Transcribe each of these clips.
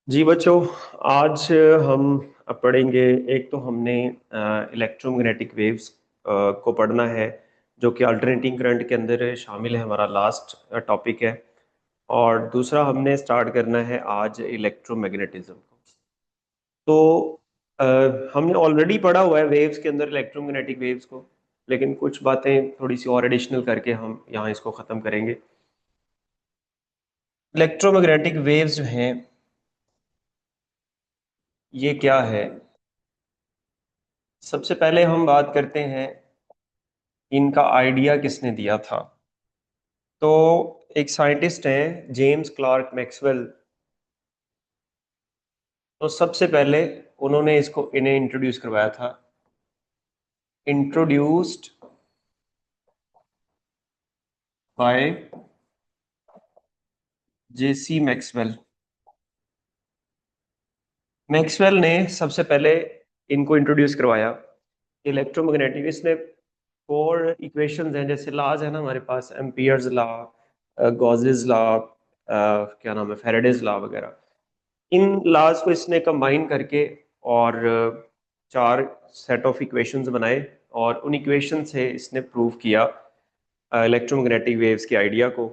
जी बच्चों, आज हम पढ़ेंगे। एक तो हमने इलेक्ट्रोमैग्नेटिक वेव्स को पढ़ना है, जो कि अल्टरनेटिंग करंट के अंदर शामिल है, हमारा लास्ट टॉपिक है। और दूसरा हमने स्टार्ट करना है आज इलेक्ट्रोमैग्नेटिज्म को। तो अ, हमने ऑलरेडी पढ़ा हुआ है वेव्स के अंदर, इलेक्ट्रोमैग्नेटिक वेव्स को, लेकिन कुछ बातें थोड़ी सी और एडिशनल करके हम यहाँ इसको ख़त्म करेंगे। इलेक्ट्रोमैग्नेटिक वेव्स जो हैं, ये क्या है? सबसे पहले हम बात करते हैं, इनका आइडिया किसने दिया था। तो एक साइंटिस्ट हैं जेम्स क्लार्क मैक्सवेल। तो सबसे पहले उन्होंने इसको इन्हें इंट्रोड्यूस करवाया था। Introduced by J C Maxwell. Maxwell ने सबसे पहले इनको इंट्रोड्यूस करवाया। इलेक्ट्रोमैग्नेटिक, इसने फोर इक्वेशंस हैं, जैसे लॉज है ना हमारे पास, एम्पियर्स लॉ, गॉसेस लॉ, क्या नाम है, फैराडेज लॉ वगैरह। इन लॉज को इसने कंबाइन करके और चार सेट ऑफ इक्वेशंस बनाए, और उन इक्वेशन से इसने प्रूव किया इलेक्ट्रोमैग्नेटिक वेव्स के आइडिया को।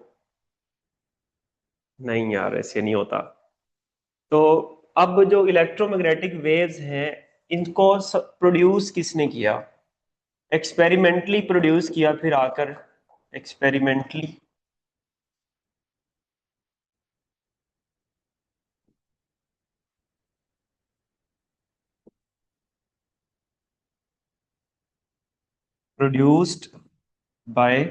नहीं यार, ऐसे नहीं होता। तो अब जो इलेक्ट्रोमैग्नेटिक वेव्स हैं, इनको प्रोड्यूस किसने किया? एक्सपेरिमेंटली प्रोड्यूस किया, फिर आकर experimentally produced by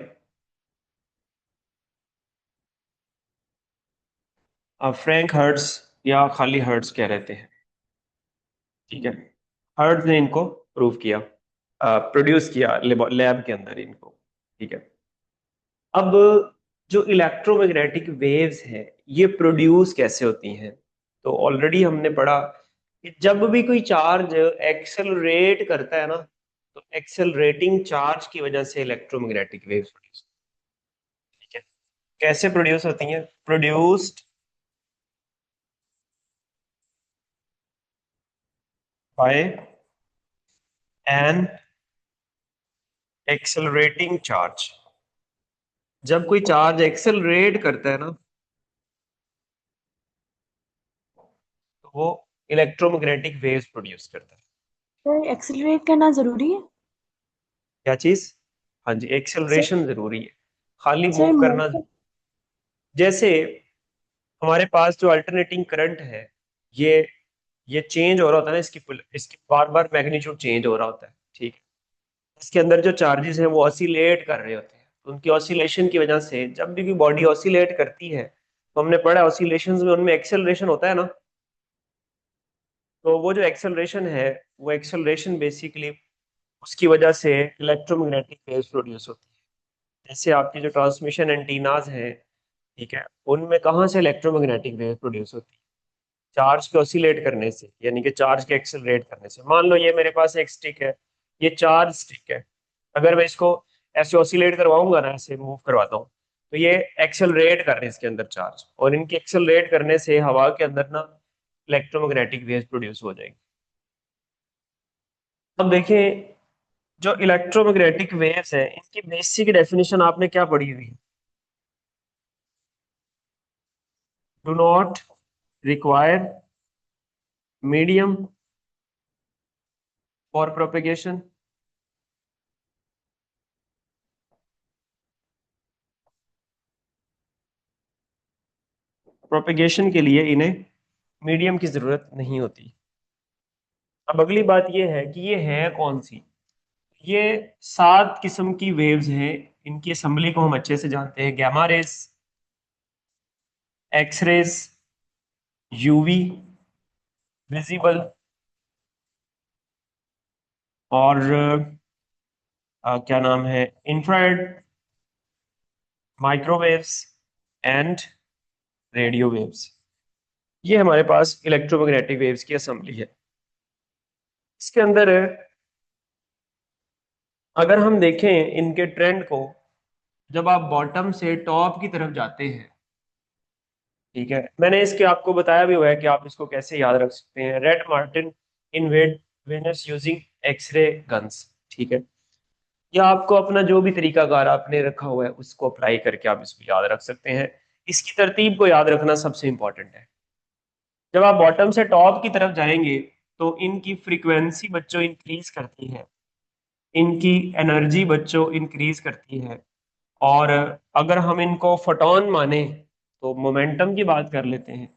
Franck Hertz, या खाली हर्ट्ज कह रहते हैं, ठीक है। हर्ट्ज ने इनको प्रूव किया, प्रोड्यूस किया लैब के अंदर इनको, ठीक है। अब जो इलेक्ट्रोमैग्नेटिक वेव्स हैं, ये प्रोड्यूस कैसे होती हैं? तो ऑलरेडी हमने पढ़ा कि जब भी कोई चार्ज एक्सेलरेट करता है ना, तो एक्सेलरेटिंग चार्ज की वजह से इलेक्ट्रोमैग्नेटिक वेव्स प्रोड्यूस, ठीक है। कैसे प्रोड्यूस होती हैं? Produced by an accelerating charge. जब कोई चार्ज एक्सेलरेट करता है ना, तो वो इलेक्ट्रोमैग्नेटिक वेव्स प्रोड्यूस करता है। सर एक्सेलरेट करना जरूरी है। क्या चीज? हाँ जी, सर एक्सेलरेशन जरूरी है, खाली सर मूव करना। मोशन। जैसे हमारे पास जो अल्टरनेटिंग करंट है, ये ये चेंज हो रहा होता है ना, इसकी बार बार मैग्नीट्यूड चेंज हो रहा होता है, ठीक है। इसके अंदर जो चार्जेस हैं वो ऑसिलेट कर रहे होते हैं, तो उनकी ऑसिलेशन की वजह से जब भी बॉडी ऑसिलेट करती है, तो हमने पढ़ा ऑसिलेशंस में उनमें एक्सेलरेशन होता है ना। तो वो जो एक्सेलरेशन है, वो एक्सेलरेशन बेसिकली उसकी वजह से इलेक्ट्रोमैग्नेटिक वेव्स प्रोड्यूस होती है। जैसे आपकी जो ट्रांसमिशन एंटीनाज हैं, ठीक है, उनमें कहाँ से इलेक्ट्रोमैग्नेटिक वेव प्रोड्यूस होती है? चार्ज के ऑसिलेट करने से, यानी कि चार्ज के एक्सेलरेट करने से। मान लो ये मेरे पास एक स्टिक है, ये चार्ज स्टिक है। अगर मैं इसको ऐसे ऑसिलेट करवाऊंगा ना, ऐसे मूव करवाता हूँ, तो ये एक्सेलरेट कर रहे हैं इसके अंदर चार्ज, और इनके एक्सेलरेट करने से हवा के अंदर ना इलेक्ट्रोमैग्नेटिक वेव प्रोड्यूस हो जाएगी। अब देखें, जो इलेक्ट्रोमैग्नेटिक वेव्स है, इनकी बेसिक डेफिनेशन आपने क्या पढ़ी हुई है? Do not require medium for propagation. Propagation के लिए इन्हें मीडियम की जरूरत नहीं होती। अब अगली बात यह है कि ये है कौन सी? ये 7 किस्म की वेव्स हैं। इनकी असेंबली को हम अच्छे से जानते हैं: gamma rays, X rays, UV, visible, और क्या नाम है, infrared, microwaves and radio waves. ये हमारे पास इलेक्ट्रोमैग्नेटिक वेव्स की असेंबली है। इसके अंदर अगर हम देखें इनके ट्रेंड को, जब आप बॉटम से टॉप की तरफ जाते हैं, ठीक है, मैंने इसके आपको बताया भी हुआ है कि आप इसको कैसे याद रख सकते हैं। Red Martian invade Venus using X ray guns. ठीक है, या आपको अपना जो भी तरीकाकार आपने रखा हुआ है उसको अप्लाई करके आप इसको याद रख सकते हैं। इसकी तरतीब को याद रखना सबसे इंपॉर्टेंट है। जब आप बॉटम से टॉप की तरफ जाएंगे तो इनकी फ्रीक्वेंसी बच्चों इंक्रीज करती है, इनकी एनर्जी बच्चों इंक्रीज करती है। और अगर हम इनको फोटॉन माने तो मोमेंटम की बात कर लेते हैं।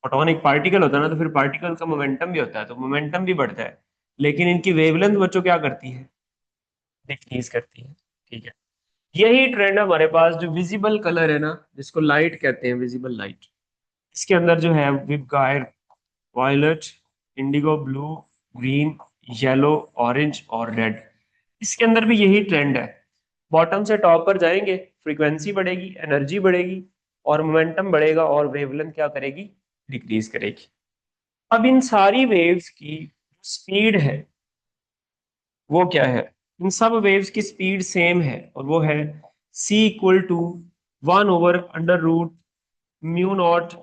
फोटॉन एक पार्टिकल होता है ना, तो फिर पार्टिकल का मोमेंटम भी होता है, तो मोमेंटम भी बढ़ता है। लेकिन इनकी वेवलेंथ बच्चों क्या करती है, डिक्रीज करती है। ठीक है, यही ट्रेंड हमारे पास जो विजिबल कलर है ना, जिसको लाइट कहते हैं, विजिबल लाइट, इसके अंदर जो है VIBGYOR, violet, indigo blue, green, yellow, orange और रेड, इसके अंदर भी यही ट्रेंड है। बॉटम से टॉप पर जाएंगे, फ्रीक्वेंसी बढ़ेगी, एनर्जी बढ़ेगी और मोमेंटम बढ़ेगा और वेवलेंथ क्या करेगी, डिक्रीज करेगी। अब इन सारी वेव्स की स्पीड है वो क्या है, इन सब वेव्स की स्पीड सेम है और वो है c = 1/√μ नॉट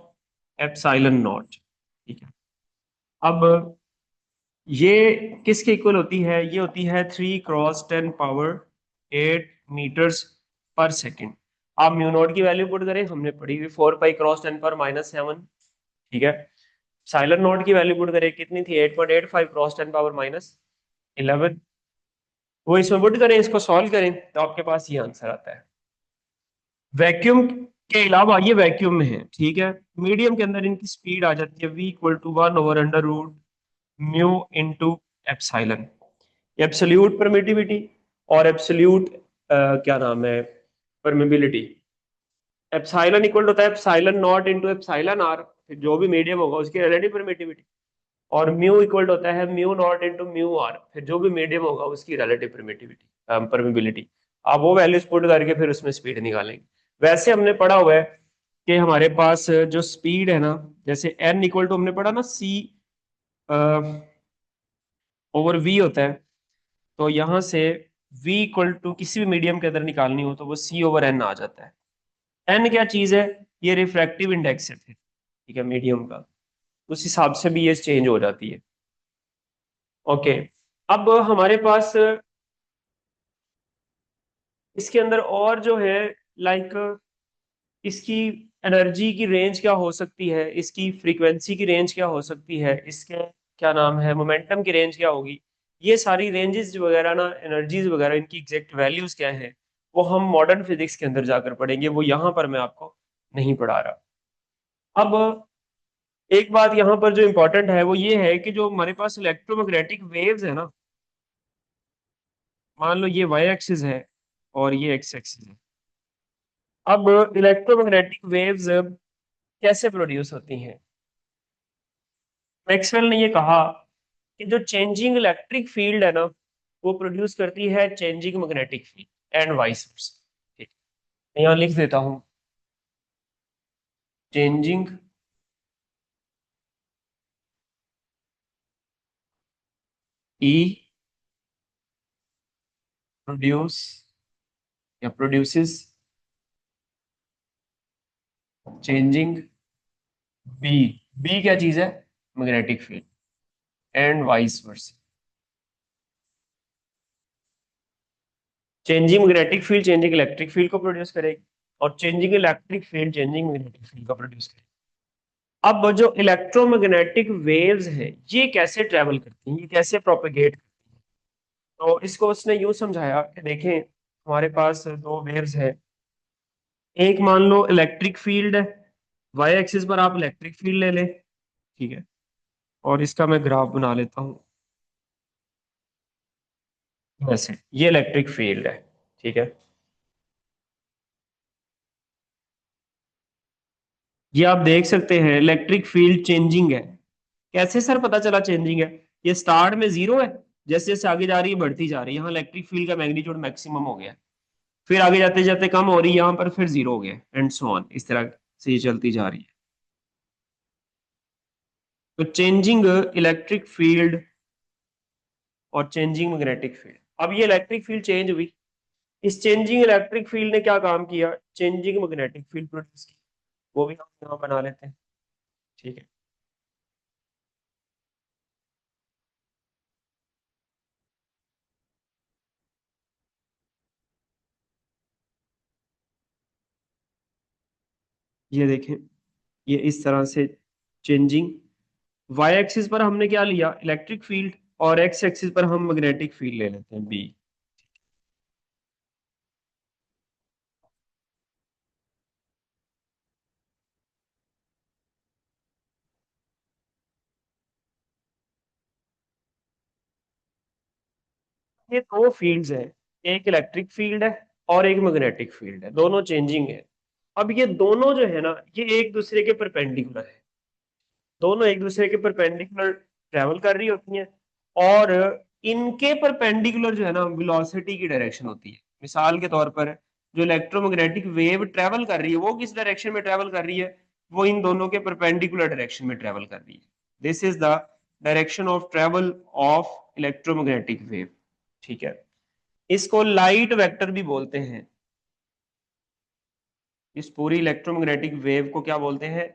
एप्सिलॉन नॉट। ठीक है, अब ये किसके इक्वल होती है, ये होती है 3 × 10⁸ आप म्यू नॉट की वैल्यू पुट करें, हमने पढ़ी हुई 4π × 10⁻⁷ ठीक है। साइलन नॉट की वैल्यू पुट करें, कितनी थी, 8.85 × 10⁻11, वो इसमें पुट करें, इसको सॉल्व करें तो आपके पास ये आंसर आता है। वैक्यूम के अलावा ये वैक्यूम में है, ठीक है, मीडियम के अंदर इनकी स्पीड आ जाती है v = 1/√μ एप्सोल्यूट परमिटिविटी और एप्सोल्यूट क्या नाम है, परमेबिलिटी। एप्सिलॉन इक्वल होता है epsilon naught into epsilon R, जो भी मीडियम होगा उसकी रिलेटिव परमिटिविटी। और म्यू इक्वल होता है mu naught into mu R, फिर जो भी मीडियम होगा उसकी रिलेटिव परमिटिविटी, परमिबिलिटी। आप वो वैल्यूज पुट करके फिर उसमें स्पीड निकालेंगे। वैसे हमने पढ़ा हुआ है कि हमारे पास जो स्पीड है ना, जैसे एन इक्वल टू हमने पढ़ा ना सी ओवर वी होता है, तो यहाँ से v इक्वल टू किसी भी मीडियम के अंदर निकालनी हो तो वो c/n आ जाता है। n क्या चीज है, ये रिफ्रैक्टिव इंडेक्स है फिर, ठीक है, मीडियम का, उस हिसाब से भी ये चेंज हो जाती है। ओके, अब हमारे पास इसके अंदर और जो है, लाइक इसकी एनर्जी की रेंज क्या हो सकती है, इसकी फ्रीक्वेंसी की रेंज क्या हो सकती है, इसके क्या नाम है, मोमेंटम की रेंज क्या होगी, ये सारी रेंजेस वगैरह ना, एनर्जीज वगैरह, इनकी एग्जैक्ट वैल्यूज क्या है, वो हम मॉडर्न फिजिक्स के अंदर जाकर पढ़ेंगे, वो यहाँ पर मैं आपको नहीं पढ़ा रहा। अब एक बात यहाँ पर जो इम्पोर्टेंट है वो ये है कि जो हमारे पास इलेक्ट्रोमैग्नेटिक वेव्स है ना, मान लो ये वाई एक्सिस है और ये एक्स एक्सिस है। अब इलेक्ट्रोमैग्नेटिक वेव्स कैसे प्रोड्यूस होती हैं, मैक्सवेल ने ये कहा कि जो चेंजिंग इलेक्ट्रिक फील्ड है ना, वो प्रोड्यूस करती है changing magnetic field and vice versa. ठीक है, यहाँ लिख देता हूँ, चेंजिंग ई प्रोड्यूस या प्रोड्यूसेस चेंजिंग बी, बी क्या चीज है, magnetic field, and vice versa. Changing magnetic field changing electric field को प्रोड्यूस करेगी और changing electric field changing magnetic field को प्रोड्यूस करेगी। अब जो इलेक्ट्रोमैग्नेटिक वेव्स हैं ये कैसे ट्रेवल करती हैं, ये कैसे प्रोपेगेट, तो इसको उसने यूं समझाया कि देखें, हमारे पास दो वेव्स है, एक मान लो इलेक्ट्रिक फील्ड है, वाई एक्सिस पर आप इलेक्ट्रिक फील्ड ले लें, ठीक है, और इसका मैं ग्राफ बना लेता हूँ वैसे, ये इलेक्ट्रिक फील्ड है, ठीक है, ये आप देख सकते हैं इलेक्ट्रिक फील्ड चेंजिंग है। कैसे सर पता चला चेंजिंग है, ये स्टार्ट में जीरो है, जैसे जैसे आगे जा रही है बढ़ती जा रही है, यहाँ इलेक्ट्रिक फील्ड का मैग्नीट्यूड मैक्सिमम हो गया, फिर आगे जाते जाते कम हो रही है, यहाँ पर फिर जीरो हो गया, एंड सो ऑन, इस तरह से ये चलती जा रही है। तो चेंजिंग इलेक्ट्रिक फील्ड और चेंजिंग मैग्नेटिक फील्ड, अब ये इलेक्ट्रिक फील्ड चेंज हुई, इस चेंजिंग इलेक्ट्रिक फील्ड ने क्या काम किया, चेंजिंग मैग्नेटिक फील्ड प्रोड्यूस की। वो भी हम यहाँ बना लेते हैं। ठीक है, ये देखें, ये इस तरह से चेंजिंग। वाई एक्सिस पर हमने क्या लिया, इलेक्ट्रिक फील्ड, और एक्स एक्सिस पर हम मैग्नेटिक फील्ड ले लेते हैं बी। ये दो फील्ड्स हैं, एक इलेक्ट्रिक फील्ड है और एक मैग्नेटिक फील्ड है, दोनों चेंजिंग है। अब ये दोनों जो है ना, ये एक दूसरे के परपेंडिकुलर है, दोनों एक दूसरे के परपेंडिकुलर ट्रेवल कर रही होती हैं, और इनके परपेंडिकुलर जो है ना वेलोसिटी की डायरेक्शन होती है। मिसाल के तौर पर जो इलेक्ट्रोमैग्नेटिक वेव ट्रेवल कर रही है वो किस डायरेक्शन में ट्रेवल कर रही है, वो इन दोनों के परपेंडिकुलर डायरेक्शन में ट्रेवल कर रही है। This is the direction of travel of electromagnetic wave. ठीक है, इसको लाइट वेक्टर भी बोलते हैं। इस पूरी इलेक्ट्रोमैग्नेटिक वेव को क्या बोलते हैं,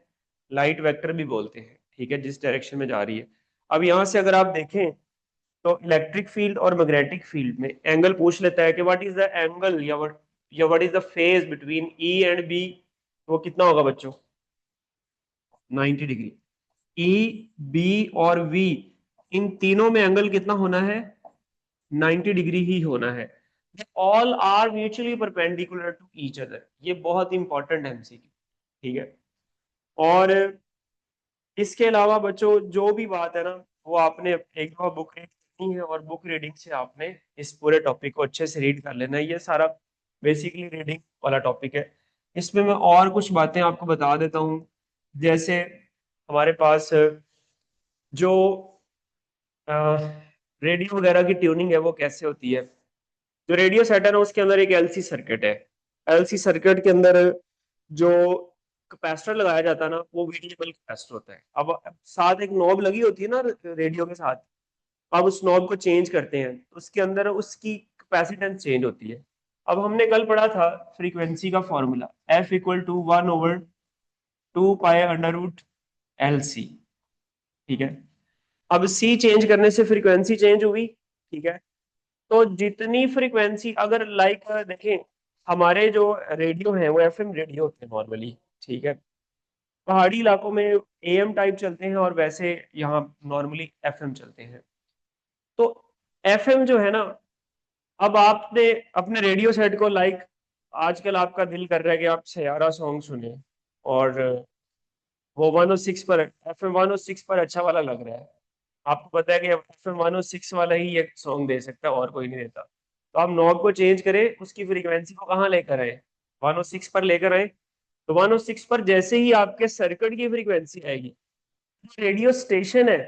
लाइट वेक्टर भी बोलते हैं। ठीक है, जिस डायरेक्शन में जा रही है। अब यहां से अगर आप देखें तो इलेक्ट्रिक फील्ड और मैग्नेटिक फील्ड में एंगल पूछ लेता है कि व्हाट इज द एंगल या what is the phase between E and B. वो कितना होगा बच्चों, 90 डिग्री। ई, बी और वी, इन तीनों में एंगल कितना होना है, 90 डिग्री ही होना है। All are mutually perpendicular to each other, ये बहुत इंपॉर्टेंट है एमसीक्यू। ठीक है, और इसके अलावा बच्चों जो भी बात है ना, वो आपने एक दफा बुक रीड करनी है, और बुक रीडिंग से आपने इस पूरे टॉपिक को अच्छे से रीड कर लेना है। ये सारा बेसिकली रीडिंग वाला टॉपिक है। इसमें मैं और कुछ बातें आपको बता देता हूँ। जैसे हमारे पास जो रेडियो वगैरह की ट्यूनिंग है वो कैसे होती है। जो रेडियो सेट है ना, उसके अंदर एक एलसी सर्किट है। एलसी सर्किट के अंदर जो कैपेसिटर लगाया जाता है ना, वो वेरिएबल कैपेसिटर होता है। अब साथ एक नॉब लगी होती है ना रेडियो के साथ, अब उस नॉब को चेंज करते हैं तो उसके अंदर उसकी कैपेसिटेंस चेंज होती है। अब हमने कल पढ़ा था फ्रीक्वेंसी का formula, F equal to 1/2 pi under root L C. ठीक है, अब सी चेंज करने से फ्रीक्वेंसी चेंज हुई। ठीक है, तो जितनी फ्रीक्वेंसी अगर लाइक देखें, हमारे जो रेडियो हैं वो एफएम रेडियो होते हैं नॉर्मली। ठीक है, पहाड़ी इलाकों में एएम टाइप चलते हैं और वैसे यहाँ नॉर्मली एफएम चलते हैं। तो एफएम जो है ना, अब आपने अपने रेडियो सेट को लाइक, आजकल आपका दिल कर रहा है कि आप सयारा सॉन्ग सुने, और वो 106 पर, एफएम 106 पर अच्छा वाला लग रहा है। आपको पता है कि एफएम 106 वाला ही ये सॉन्ग दे सकता है और कोई नहीं देता। तो आप नॉब को चेंज करें, उसकी फ्रीक्वेंसी को कहाँ लेकर आए, 106 पर लेकर आए। तो 106 पर जैसे ही आपके सर्किट की फ्रीक्वेंसी आएगी, रेडियो स्टेशन है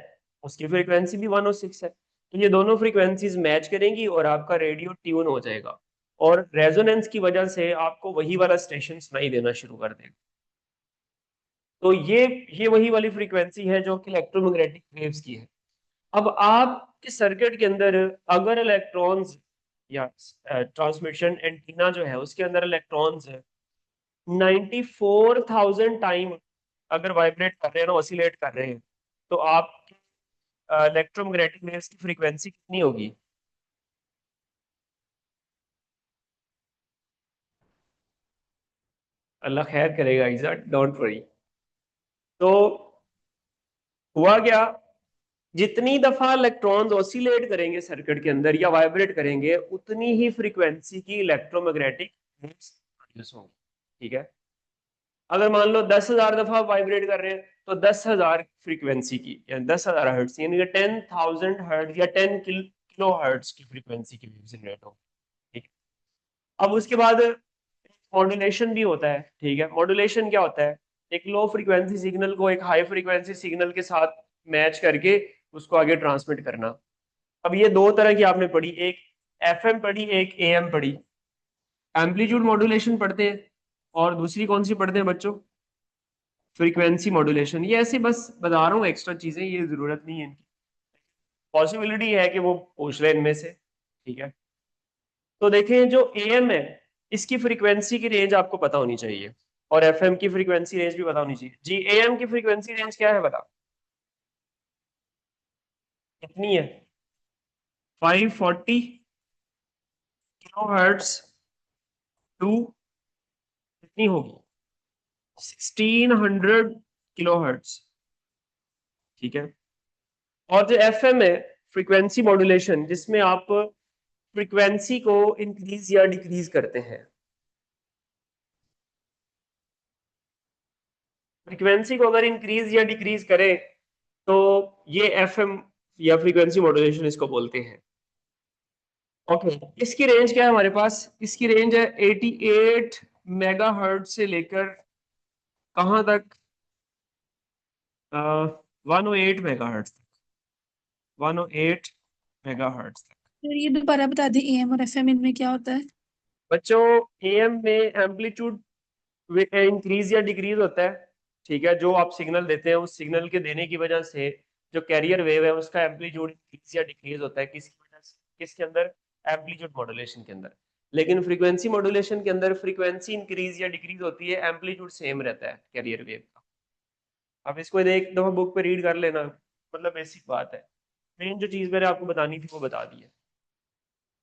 उसकी फ्रीक्वेंसी भी 106 है, तो ये दोनों फ्रीक्वेंसीज मैच करेंगी और आपका रेडियो ट्यून हो जाएगा, और रेजोनेंस की वजह से आपको वही वाला स्टेशन सुनाई देना शुरू कर देगा। तो ये वही वाली फ्रीक्वेंसी है जो कि इलेक्ट्रोमैग्नेटिक वेव्स की है। अब आपके सर्किट के अंदर अगर इलेक्ट्रॉन्स या ट्रांसमिशन एंटीना जो है उसके अंदर इलेक्ट्रॉन्स 94,000 टाइम अगर वाइब्रेट कर रहे हैं ना, ऑसिलेट कर रहे हैं, तो आप इलेक्ट्रोमैग्नेटिक वेव्स की फ्रीक्वेंसी कितनी होगी। अल्लाह खैर करेगा ईजा, डोंट वरी। तो हुआ क्या, जितनी दफा इलेक्ट्रॉन्स ऑसिलेट करेंगे सर्किट के अंदर या वाइब्रेट करेंगे, उतनी ही फ्रीक्वेंसी की इलेक्ट्रोमैग्नेटिक वेव्स प्रोड्यूस होंगी। ठीक है, अगर मान लो 10,000 दफा वाइब्रेट कर रहे हैं, तो 10,000 फ्रीक्वेंसी की या 10,000 हर्ट्ज, यानी कि 10,000 हर्ट्ज या 10 किलो हर्ट्ज की फ्रीक्वेंसी की वेव जनरेट होगी। ठीक है, अब उसके बाद मॉड्यूलेशन भी होता है। ठीक है, मॉड्यूलेशन क्या होता है, एक लो फ्रीक्वेंसी सिग्नल को एक हाई फ्रीक्वेंसी सिग्नल के साथ मैच करके उसको आगे ट्रांसमिट करना। अब ये दो तरह की आपने पढ़ी, एक एफएम पढ़ी, एक एएम पढ़ी। एम्पलीट्यूड मॉड्यूलेशन पढ़ते हैं, और दूसरी कौन सी पढ़ते हैं बच्चों, फ्रीक्वेंसी मॉड्यूलेशन। ये ऐसे बस बता रहा हूँ एक्स्ट्रा चीजें, ये जरूरत नहीं है इनकी, पॉसिबिलिटी है कि वो पूछ ले इनमें से। ठीक है, तो देखें जो एएम है, इसकी फ्रीक्वेंसी की रेंज आपको पता होनी चाहिए। और एफएम की फ्रीक्वेंसी रेंज भी पता होनी चाहिए जी। एएम की फ्रीक्वेंसी रेंज क्या है बता, कितनी है? 540 किलो हर्ट्स टू कितनी होगी? 1600 किलो हर्ट्स। ठीक है। और जो एफएम है, फ्रीक्वेंसी मॉड्यूलेशन, जिसमें आप फ्रीक्वेंसी को इंक्रीज या डिक्रीज करते हैं, फ्रीक्वेंसी को अगर इंक्रीज या डिक्रीज करें तो ये एफएम या फ्रीक्वेंसी मॉड्यूलेशन इसको बोलते हैं। ओके, इसकी रेंज क्या है हमारे पास? इसकी रेंज है 88 मेगाहर्ट्ज से लेकर कहाँ तक? 108 मेगाहर्ट्ज तक। 108 मेगाहर्ट्ज तक। तो ये दोबारा बता दी, एएम और एफएम इनमें क्या होता है? बच्चों, एएम में एम्पलीट्यूड इंक्रीज या डिक्रीज होता है। ठीक है, जो आप सिग्नल देते हैं उस सिग्नल के देने की वजह से जो कैरियर वेव है उसका एम्पलीट्यूड इंक्रीज या डिक्रीज होता है। किसकी वजह से? किसके अंदर? एम्पलीट्यूड मॉड्यूलेशन के अंदर। लेकिन फ्रीक्वेंसी मॉड्यूलेशन के अंदर फ्रीक्वेंसी इंक्रीज या डिक्रीज होती है, एम्पलीट्यूड सेम रहता है कैरियर वेव का। आप इसको एक दफा बुक पे रीड कर लेना, मतलब बेसिक बात है। मेन जो चीज मैंने आपको बतानी थी वो बता दी है।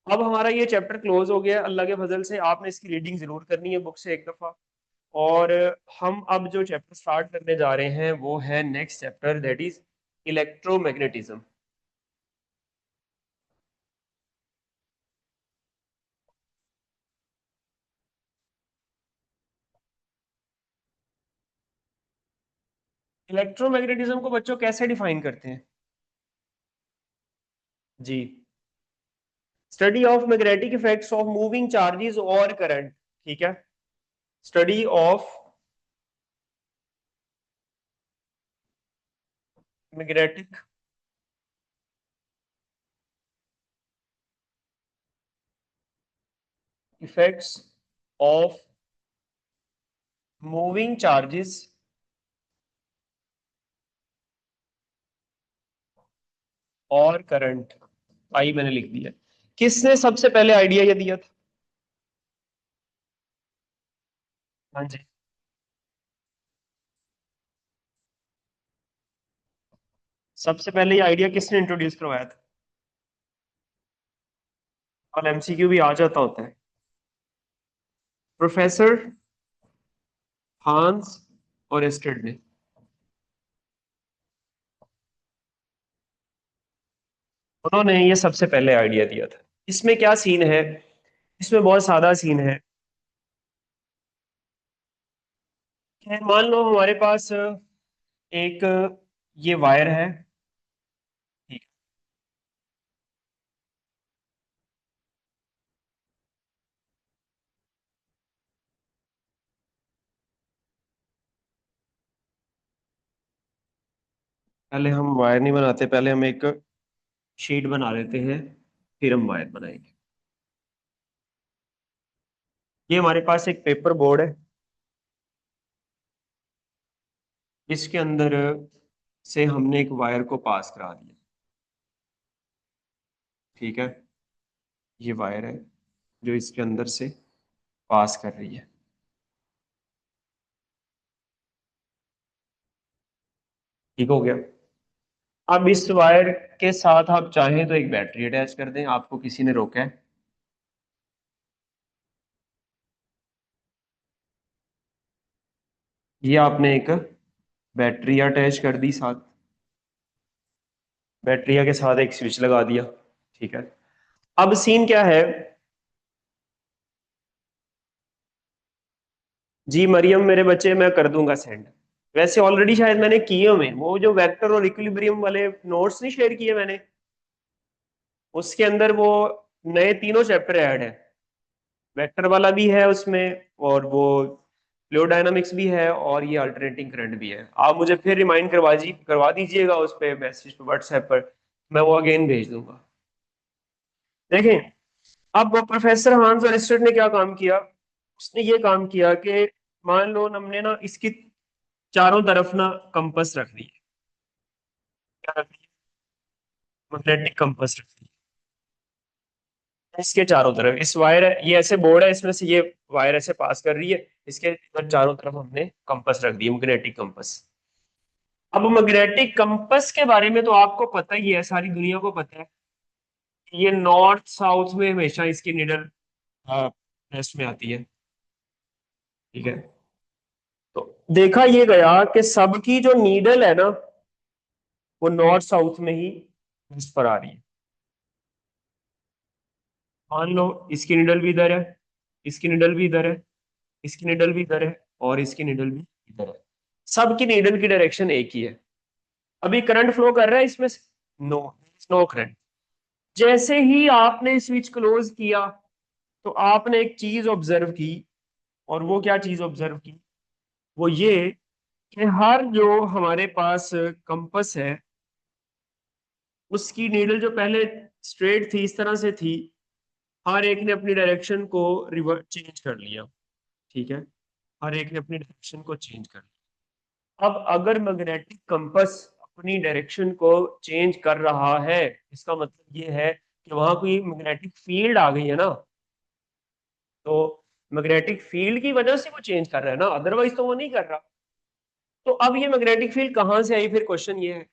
अब हमारा ये चैप्टर क्लोज हो गया अल्लाह के फजल से। आपने इसकी रीडिंग जरूर करनी है बुक से एक दफा। और हम अब जो चैप्टर स्टार्ट करने जा रहे हैं वो है next chapter, that is electromagnetism. Electromagnetism को बच्चों कैसे डिफाइन करते हैं जी? Study of magnetic effects of moving charges और करंट। ठीक है, study of magnetic effects of moving charges और करंट। आई मैंने लिख दिया। किसने सबसे पहले आइडिया ये दिया था? हाँ जी, सबसे पहले ये आइडिया किसने इंट्रोड्यूस करवाया था? और एमसीक्यू भी आ जाता होता है। प्रोफेसर हांस और एस्टेड ने। उन्होंने ये सबसे पहले आइडिया दिया था। इसमें क्या सीन है? इसमें बहुत सादा सीन है कि मान लो हमारे पास एक ये वायर है। ठीक है, पहले हम वायर नहीं बनाते, पहले हम एक शीट बना लेते हैं, फिर हम वायर बनाएंगे। ये हमारे पास एक पेपर बोर्ड है, इसके अंदर से हमने एक वायर को पास करा दिया। ठीक है, ये वायर है जो इसके अंदर से पास कर रही है। ठीक हो गया। अब इस वायर के साथ आप चाहें तो एक बैटरी अटैच कर दें, आपको किसी ने रोका है? ये आपने एक बैटरी अटैच कर दी साथ, बैटरी के साथ एक स्विच लगा दिया। ठीक है, अब सीन क्या है जी? मरियम मेरे बच्चे, मैं कर दूंगा सेंड। वैसे ऑलरेडी शायद मैंने किए हुए वो जो वेक्टर और इक्विलिब्रियम वाले नोट्स नहीं शेयर किए मैंने, उसके अंदर वो नए तीनों चैप्टर ऐड है। वेक्टर वाला भी है उसमें, और वो फ्लूइड डायनामिक्स भी है, और ये अल्टरनेटिंग करंट भी है। आप मुझे फिर रिमाइंड करवा दीजिएगा उस पे मैसेज पे व्हाट्सएप पर, मैं वो अगेन भेज दूंगा। देखें, अब वो प्रोफेसर हांस और एस्टेड ने क्या काम किया? उसने ये काम किया कि मान लो हमने ना इसकी चारों तरफ ना कंपास रख दी। क्या रख दी? मैग्नेटिक कंपास रख दी। इसके चारों तरफ इस वायर, ये ऐसे बोर्ड है, इसमें से ये वायर ऐसे पास कर रही है, इसके इधर चारों तरफ हमने कंपास रख दिया, मैग्नेटिक कंपास। अब मैग्नेटिक कंपास के बारे में तो आपको पता ही है, सारी दुनिया को पता है, ये नॉर्थ साउथ में हमेशा इसकी निडल वेस्ट में आती है, ठीक है। तो देखा ये गया कि सबकी जो नीडल है ना, वो नॉर्थ साउथ में ही वेस्ट पर आ रही है। मान लो इसकी निडल भी इधर है, इसकी निडल भी इधर है, इसकी निडल भी इधर है, और इसकी निडल भी इधर है। सबकी नीडल की डायरेक्शन एक ही है। अभी करंट फ्लो कर रहा है इसमें से? No, no current. जैसे ही आपने स्विच क्लोज किया तो आपने एक चीज ऑब्जर्व की, और वो क्या चीज ऑब्जर्व की? वो ये कि हर जो हमारे पास कंपस है, उसकी नीडल जो पहले स्ट्रेट थी, इस तरह से थी, हर एक ने अपनी डायरेक्शन को रिवर्ट चेंज कर लिया, ठीक है। हर एक ने अपनी डायरेक्शन को चेंज कर लिया। अब अगर मैग्नेटिक कंपास अपनी डायरेक्शन को चेंज कर रहा है, इसका मतलब ये है कि वहां कोई मैग्नेटिक फील्ड आ गई है ना। तो मैग्नेटिक फील्ड की वजह से वो चेंज कर रहा है ना, अदरवाइज तो वो नहीं कर रहा। तो अब ये मैग्नेटिक फील्ड कहाँ से आई? फिर क्वेश्चन ये है,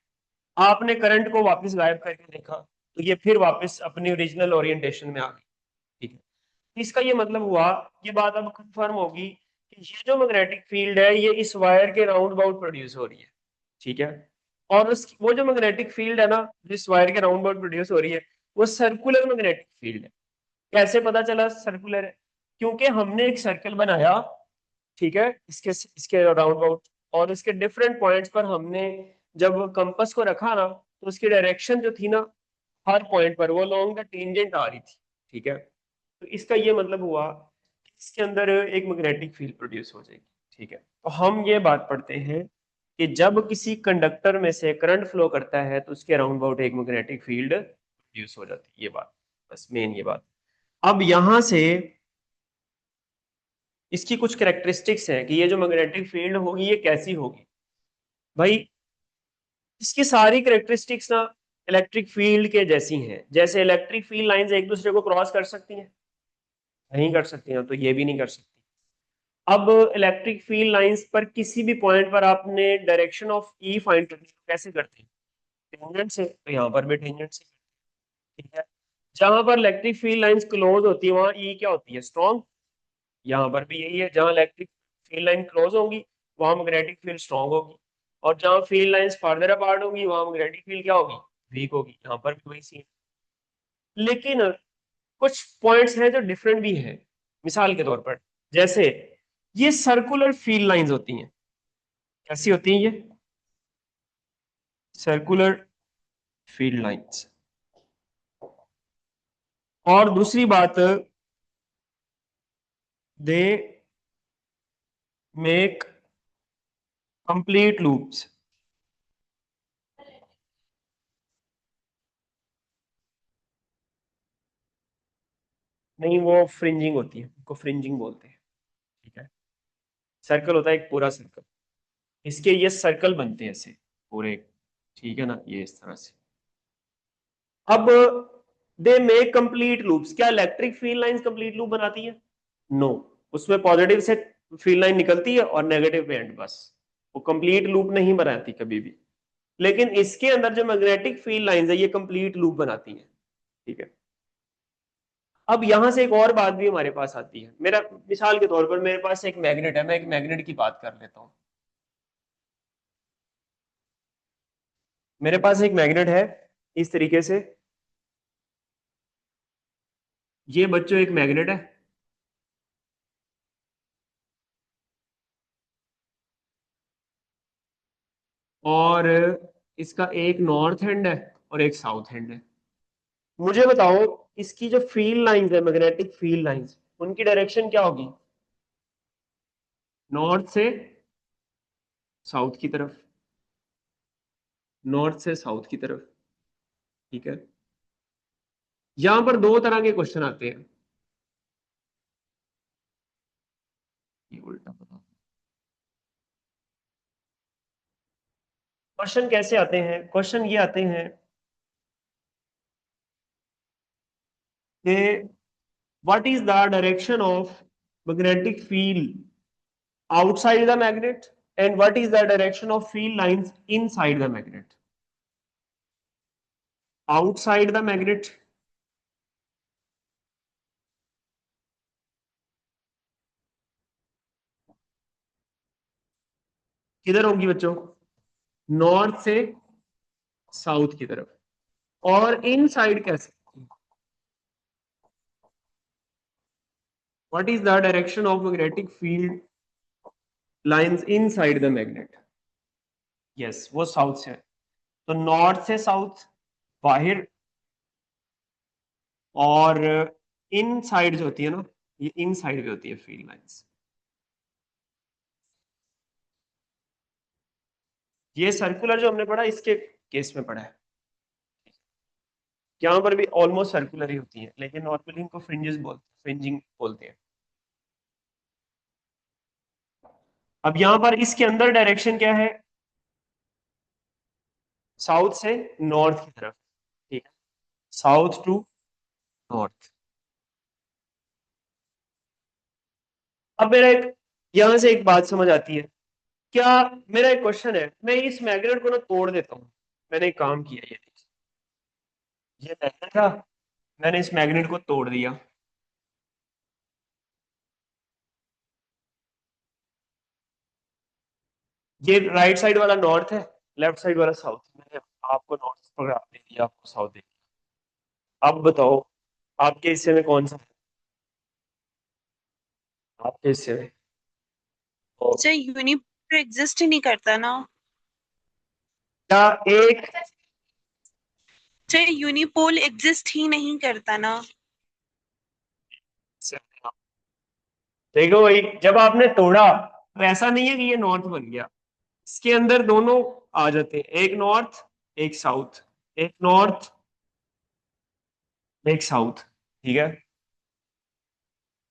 आपने करंट को वापस गायब करके देखा तो ये फिर वापस अपने ओरिजिनल ओरिएंटेशन में आ गई, ठीक है। इसका ये मतलब हुआ, ये बात अब कंफर्म होगी कि ये जो मैग्नेटिक फील्ड है ये इस वायर के राउंड अबाउट प्रोड्यूस हो रही है, ठीक है। और उस वो जो मैग्नेटिक फील्ड है ना, जिस वायर के राउंड अबाउट प्रोड्यूस हो रही है, वो सर्कुलर मैग्नेटिक फील्ड है। कैसे पता चला सर्कुलर है? क्योंकि हमने एक सर्कल बनाया, ठीक है, इसके राउंड अबाउट, और इसके डिफरेंट पॉइंट्स पर हमने जब कंपास को रखा ना, तो उसकी डायरेक्शन जो थी ना, हर पॉइंट पर वो लॉन्ग द टेंजेंट आ रही थी, ठीक है। तो इसका ये मतलब हुआ कि इसके अंदर एक मैग्नेटिक फील्ड प्रोड्यूस हो जाएगी, ठीक है। तो हम ये बात पढ़ते हैं कि जब किसी कंडक्टर में से करंट फ्लो करता है तो उसके अराउंड अबाउट एक मैग्नेटिक फील्ड प्रोड्यूस हो जाती है, ये बात, बस मेन ये बात। अब यहां से इसकी कुछ कैरेक्टरिस्टिक्स हैं कि ये जो मैग्नेटिक फील्ड होगी ये कैसी होगी। भाई, इसकी सारी कैरेक्टरिस्टिक्स ना इलेक्ट्रिक फील्ड के जैसी हैं। जैसे इलेक्ट्रिक फील्ड लाइंस एक दूसरे को क्रॉस कर सकती हैं, नहीं कर सकती हैं, तो ये भी नहीं कर सकती। अब इलेक्ट्रिक फील्ड लाइंस पर किसी भी पॉइंट पर आपने डायरेक्शन ऑफ ई फाइंड करनी है, कैसे करते हैं? टेंजेंट से। तो यहाँ पर भी टेंजेंट से, ठीक है। जहां पर इलेक्ट्रिक फील्ड लाइंस क्लोज होती है वहां ई क्या होती है? स्ट्रॉन्ग। यहाँ पर भी यही है, जहां इलेक्ट्रिक फील्ड लाइन क्लोज होंगी वहां मैग्नेटिक फील्ड स्ट्रॉन्ग होगी, और जहां फील्ड लाइंस फार्दर अपार्ट होंगी वहां मैग्नेटिक फील्ड क्या होगी? वीक होगी। यहाँ पर भी वही सीन। लेकिन कुछ पॉइंट्स हैं जो डिफरेंट भी हैं। मिसाल के तौर पर, जैसे ये सर्कुलर फील्ड लाइंस होती हैं। कैसी होती हैं ये? Circular field lines. और दूसरी बात, दे मेक कंप्लीट लूप्स। नहीं, वो फ्रिंजिंग होती है, उसको फ्रिंजिंग बोलते हैं, ठीक है। सर्कल होता है एक पूरा सर्कल, इसके ये सर्कल बनते हैं ऐसे पूरे, ठीक है ना, ये इस तरह से। अब दे मेक कंप्लीट लूप्स। क्या electric field lines complete loop बनाती है? नो। उसमें पॉजिटिव से फील्ड लाइन निकलती है और नेगेटिव पे एंड, बस। वो कंप्लीट लूप नहीं बनाती कभी भी। लेकिन इसके अंदर जो मैग्नेटिक फील्ड लाइंस है ये कंप्लीट लूप बनाती है, ठीक है। अब यहां से एक और बात भी हमारे पास आती है। मेरा मिसाल के तौर पर मेरे पास एक मैग्नेट है, मैं एक मैग्नेट की बात कर लेता हूं। मेरे पास एक मैग्नेट है इस तरीके से, ये बच्चों एक मैग्नेट है, और इसका एक नॉर्थ एंड है और एक साउथ एंड है। मुझे बताओ, इसकी जो फील्ड लाइंस है, मैग्नेटिक फील्ड लाइंस, उनकी डायरेक्शन क्या होगी? नॉर्थ से साउथ की तरफ, नॉर्थ से साउथ की तरफ, ठीक है। यहां पर दो तरह के क्वेश्चन आते हैं। ये उल्टा पता, क्वेश्चन कैसे आते हैं? क्वेश्चन ये आते हैं कि what is the direction of magnetic field outside the magnet and what is the direction of field lines inside the magnet? Outside the magnet, किधर होगी बच्चों? नॉर्थ से साउथ की तरफ। और इनसाइड कैसे? What is the direction of magnetic field lines inside the magnet? Yes, वो south से है। तो नॉर्थ से साउथ बाहर, और इन साइड जो होती है ना, ये इन साइड पे होती है फील्ड लाइंस। ये सर्कुलर जो हमने पढ़ा इसके केस में पढ़ा है, यहाँ पर भी ऑलमोस्ट सर्कुलर ही होती है, लेकिन नॉर्मली इनको फ्रिंजिंग बोलते हैं। अब यहाँ पर इसके अंदर डायरेक्शन क्या है? साउथ से नॉर्थ की तरफ, ठीक है, साउथ टू नॉर्थ। अब मेरा एक यहां से एक बात समझ आती है क्या? मेरा एक क्वेश्चन है, मैं इस मैग्नेट को ना तोड़ देता हूँ। मैंने एक काम किया, ये मैग्नेट था, मैंने इस मैग्नेट को तोड़ दिया। ये राइट साइड वाला नॉर्थ है, लेफ्ट साइड वाला साउथ। मैंने आपको नॉर्थ प्रोग्राम दे दिया, आपको साउथ दे दिया। अब बताओ आपके हिस्से में कौन सा है? आपके हिस्से में तो सर यूनिपोलर एग्जिस्ट ही नहीं करता ना। क्या एक सर यूनिपोल एग्जिस्ट ही नहीं करता ना। देखो भाई, जब आपने तोड़ा तो ऐसा नहीं है कि ये नॉर्थ बन गया, इसके अंदर दोनों आ जाते हैं, एक नॉर्थ एक साउथ, एक नॉर्थ एक साउथ, ठीक है।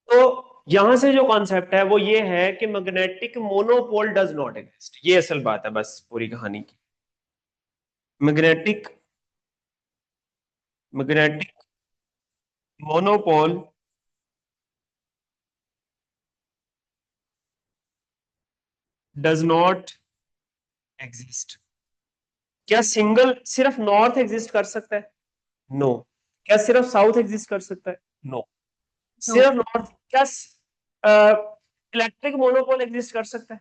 तो यहां से जो कॉन्सेप्ट है वो ये है कि magnetic monopole does not exist. ये असल बात है बस पूरी कहानी की। Magnetic magnetic monopole does not exist. क्या सिंगल सिर्फ नॉर्थ एग्जिस्ट कर सकता है? नो। क्या सिर्फ साउथ एग्जिस्ट कर सकता है? नो। सिर्फ नॉर्थ। क्या इलेक्ट्रिक मोनोपोल एग्जिस्ट कर सकता है?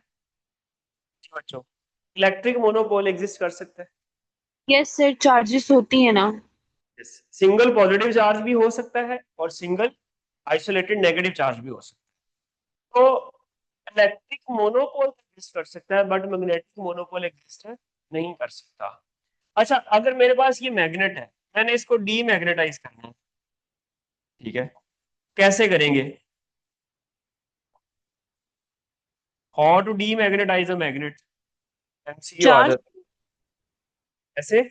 जी बच्चों, इलेक्ट्रिक मोनोपोल एग्जिस्ट कर सकता है। यस सर, चार्जेस होती है ना। सिंगल पॉजिटिव चार्ज भी हो सकता है और सिंगल आइसोलेटेड नेगेटिव चार्ज भी हो सकता है। तो इलेक्ट्रिक मोनोपोल एग्जिस्ट कर सकता है बट मैग्नेटिक मोनोपोल एग्जिस्ट नहीं कर सकता। अच्छा, अगर मेरे पास ये मैग्नेट है, मैंने इसको डीमैग्नेटाइज करना है, ठीक है, कैसे करेंगे? How to demagnetize a magnet? MCQ आ चार्ज। जाता है। ऐसे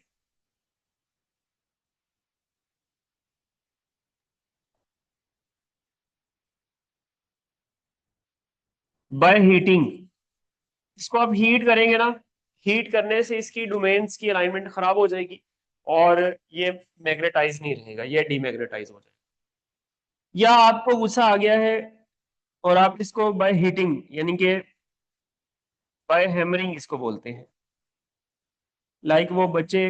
बाय हीटिंग। इसको आप हीट करेंगे ना, हीट करने से इसकी डोमेन्स की अलाइनमेंट खराब हो जाएगी और ये मैग्नेटाइज नहीं रहेगा, ये डीमैग्नेटाइज हो जाएगा। या आपको गुस्सा आ गया है और आप इसको बाय हीटिंग यानी कि बाय हैमरिंग इसको बोलते हैं। लाइक वो बच्चे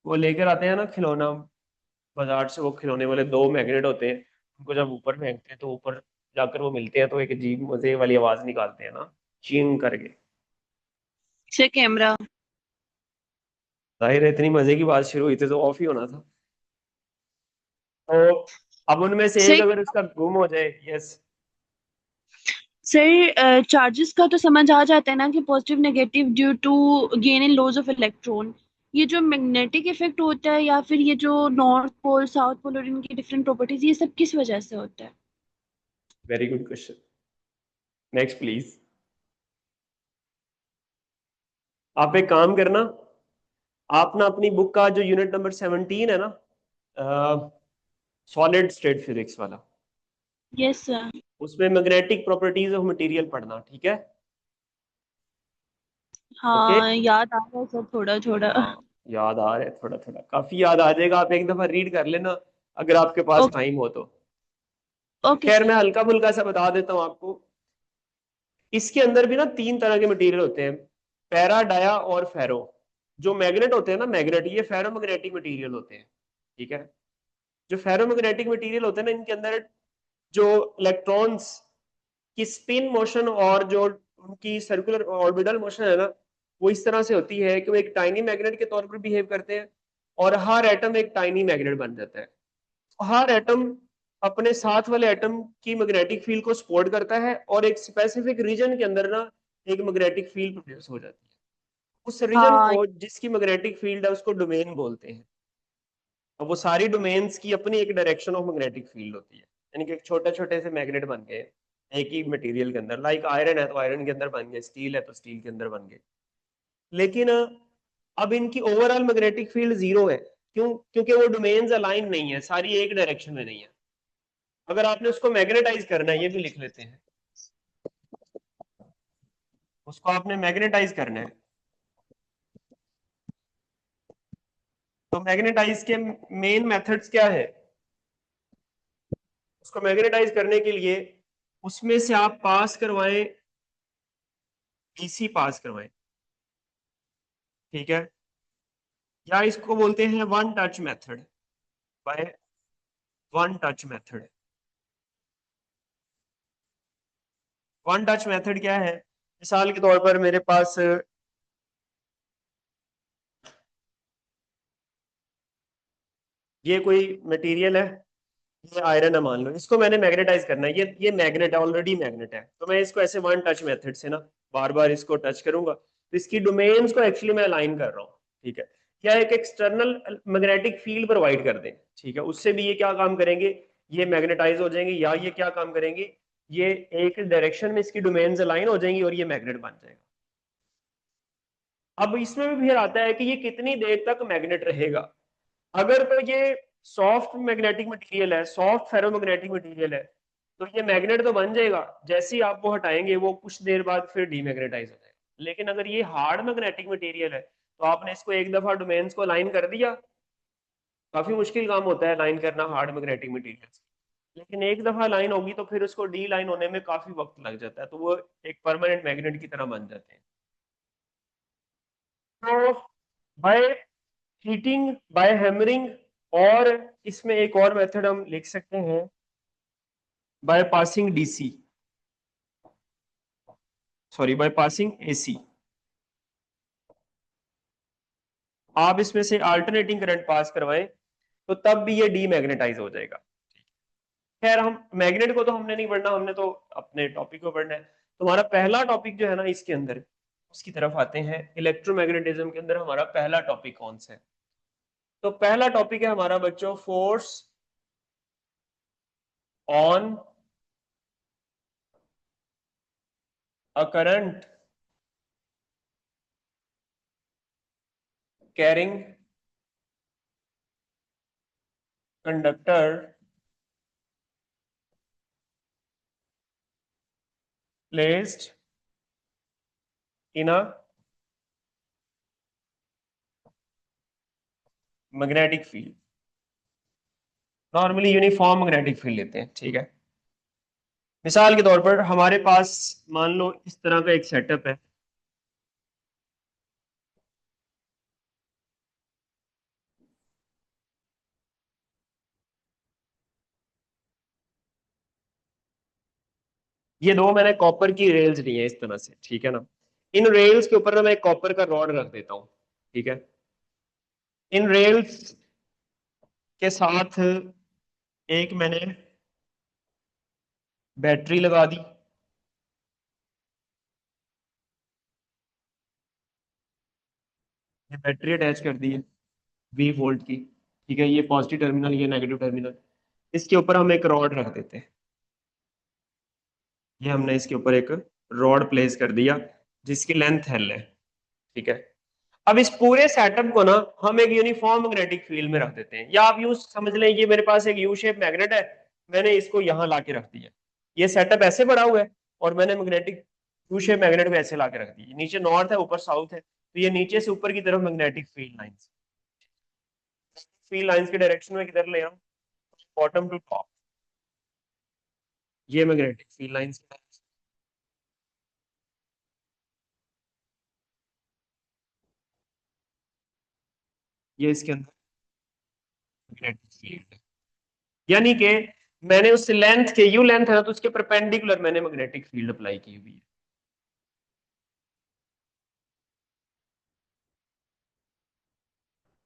वो लेकर आते हैं ना खिलौना बाजार से, वो खिलौने वाले दो मैग्नेट होते हैं, उनको जब ऊपर फेंकते हैं तो ऊपर जाकर वो मिलते हैं तो एक अजीब मजे वाली आवाज निकालते हैं ना, चींग करके। Sir camera. जाहिर है इतनी मजे की बात शुरू हुई थी तो ऑफ ही होना था। तो अब उनमें से एक सर अगर इसका गुम हो जाए, यस। सर चार्जेस का तो समझ आ जाता है ना कि positive negative due to gain in loss of electron. ये जो मैग्नेटिक इफेक्ट होता है या फिर ये जो नॉर्थ पोल साउथ पोल और इनकी डिफरेंट प्रॉपर्टीज, ये सब किस वजह से होता है? Very good question. Next please. आप एक काम करना, आप ना अपनी बुक का जो यूनिट नंबर 17 है ना, सॉलिड स्टेट फिजिक्स वाला, यस सर। उसमें मैग्नेटिक प्रॉपर्टीज ऑफ मटेरियल पढ़ना, ठीक है? ओके। हाँ याद आ रहा है सर, थोड़ा थोड़ा। हाँ, याद आ रहा है थोड़ा थोड़ा, काफी याद आ जाएगा। आप एक दफा रीड कर लेना, अगर आपके पास ओके टाइम हो तो। ओके खैर सर। मैं हल्का फुल्का सा बता देता हूँ आपको। इसके अंदर भी ना 3 तरह के मटेरियल होते हैं, पैरा, डाया और फेरो। जो मैग्नेट होते हैं ना, मैग्नेट, ये फेरोमैग्नेटिक मटेरियल होते हैं, ठीक है। जो फेरोमैग्नेटिक मटेरियल होते हैं ना, इनके अंदर जो इलेक्ट्रॉन्स की स्पिन मोशन और जो उनकी सर्कुलर ऑर्बिटल मोशन है ना, वो इस तरह से होती है कि वो एक टाइनी मैग्नेट के तौर पर बिहेव करते हैं, और हर एटम एक टाइनी मैग्नेट बन जाता है। हर एटम अपने साथ वाले एटम की मैग्नेटिक फील्ड को सपोर्ट करता है, और एक स्पेसिफिक रीजन के अंदर ना एक मैग्नेटिक फील्ड प्रोड्यूस हो जाती है। उस रीजन हाँ को जिसकी मैग्नेटिक फील्ड है उसको डोमेन बोलते हैं। और वो सारी डोमेन्स की अपनी एक डायरेक्शन ऑफ मैग्नेटिक फील्ड होती है, यानी कि छोटे छोटे से मैग्नेट बन गए एक ही मटेरियल के अंदर। लाइक आयरन है तो आयरन के अंदर बन गए, स्टील है तो स्टील के अंदर बन गए। लेकिन अब इनकी ओवरऑल मैग्नेटिक फील्ड जीरो है। क्यों? क्योंकि वो डोमेन्स अलाइन नहीं है, सारी एक डायरेक्शन में नहीं है। अगर आपने उसको मैग्नेटाइज करना है, ये भी लिख लेते हैं, उसको आपने मैग्नेटाइज करना है, तो मैग्नेटाइज के मेन मेथड्स क्या है? उसको मैग्नेटाइज करने के लिए उसमें से आप पास करवाएं, डीसी पास करवाएं, ठीक है। या इसको बोलते हैं one touch method, by one touch method. One touch method क्या है? मिसाल के तौर पर मेरे पास ये कोई मटेरियल है, ये आयरन है मान लो, इसको मैंने मैग्नेटाइज करना है, ये मैग्नेट है, ऑलरेडी मैग्नेट है, तो मैं इसको ऐसे वन टच मेथड से ना बार बार इसको टच करूंगा, तो इसकी डोमेन्स को एक्चुअली मैं अलाइन कर रहा हूँ, ठीक है। या एक एक्सटर्नल मैग्नेटिक फील्ड प्रोवाइड कर दें, ठीक है, उससे भी ये क्या काम करेंगे, ये मैग्नेटाइज हो जाएंगे, या ये क्या काम करेंगे, ये एक डायरेक्शन में इसकी डोमेन्स अलाइन हो जाएंगी और ये मैग्नेट बन जाएगा। अब इसमें भी फिर आता है कि ये कितनी देर तक मैग्नेट रहेगा। अगर तो ये सॉफ्ट मैग्नेटिक मटेरियल है, सॉफ्ट फेरोमैग्नेटिक मटेरियल है, तो ये मैग्नेट तो बन जाएगा, जैसे ही आप वो हटाएंगे वो कुछ देर बाद फिर डीमैग्नेटाइज हो जाएगा। लेकिन अगर ये हार्ड मैग्नेटिक मटेरियल है, तो आपने इसको एक दफा डोमेन्स को अलाइन कर दिया, काफी मुश्किल काम होता है लाइन करना हार्ड मैग्नेटिक मटेरियल, लेकिन एक दफा लाइन होगी तो फिर उसको डी लाइन होने में काफी वक्त लग जाता है, तो वो एक परमानेंट मैग्नेट की तरह बन जाते हैं। तो बाय हीटिंग, बाय हैमरिंग, और इसमें एक और मेथड हम लिख सकते हैं, by passing DC, sorry by passing AC. आप इसमें से अल्टरनेटिंग करंट पास करवाएं तो तब भी ये डीमैग्नेटाइज हो जाएगा। खैर हम मैग्नेट को तो हमने नहीं पढ़ना, हमने तो अपने टॉपिक को पढ़ना है। तो हमारा पहला टॉपिक जो है ना इसके अंदर, उसकी तरफ आते हैं। इलेक्ट्रोमैग्नेटिज्म के अंदर हमारा पहला टॉपिक कौन सा है? तो पहला टॉपिक है हमारा बच्चों, force on a current carrying conductor placed in a magnetic field. Normally uniform magnetic field लेते हैं, ठीक है। मिसाल के तौर पर हमारे पास मान लो इस तरह का एक सेटअप है, ये दो मैंने कॉपर की रेल्स ली है इस तरह से, ठीक है ना। इन रेल्स के ऊपर ना मैं एक कॉपर का रॉड रख देता हूँ, ठीक है। इन रेल्स के साथ एक मैंने बैटरी लगा दी, ये बैटरी अटैच कर दी है 20 वोल्ट की, ठीक है। ये पॉजिटिव टर्मिनल, ये नेगेटिव टर्मिनल। इसके ऊपर हम एक रॉड रख देते हैं, ये हमने इसके ऊपर एक रॉड प्लेस कर दिया जिसकी लेंथ L है, ठीक है। अब इस पूरे सेटअप को ना हम एक यूनिफॉर्म मैग्नेटिक फील्ड में रख देते हैं, या आप यूं समझ लें ये मेरे पास एक यू शेप मैग्नेट है, मैंने इसको यहां लाके रख दिया। ये सेटअप ऐसे पड़ा हुआ है और मैंने मैग्नेटिक यू शेप मैग्नेट को ऐसे लाके रख दिया। नीचे नॉर्थ है, ऊपर साउथ है, तो ये नीचे से ऊपर की तरफ magnetic field lines, field lines के डायरेक्शन में किधर ले रहा हूँ, बॉटम टू टॉप, ये मैग्नेटिक फील्ड लाइंस, ये इसके अंदर मैग्नेटिक फील्ड है। यानी कि मैंने उस लेंथ के, यू लेंथ है ना, तो उसके परपेंडिकुलर मैंने मैग्नेटिक फील्ड अप्लाई की हुई है।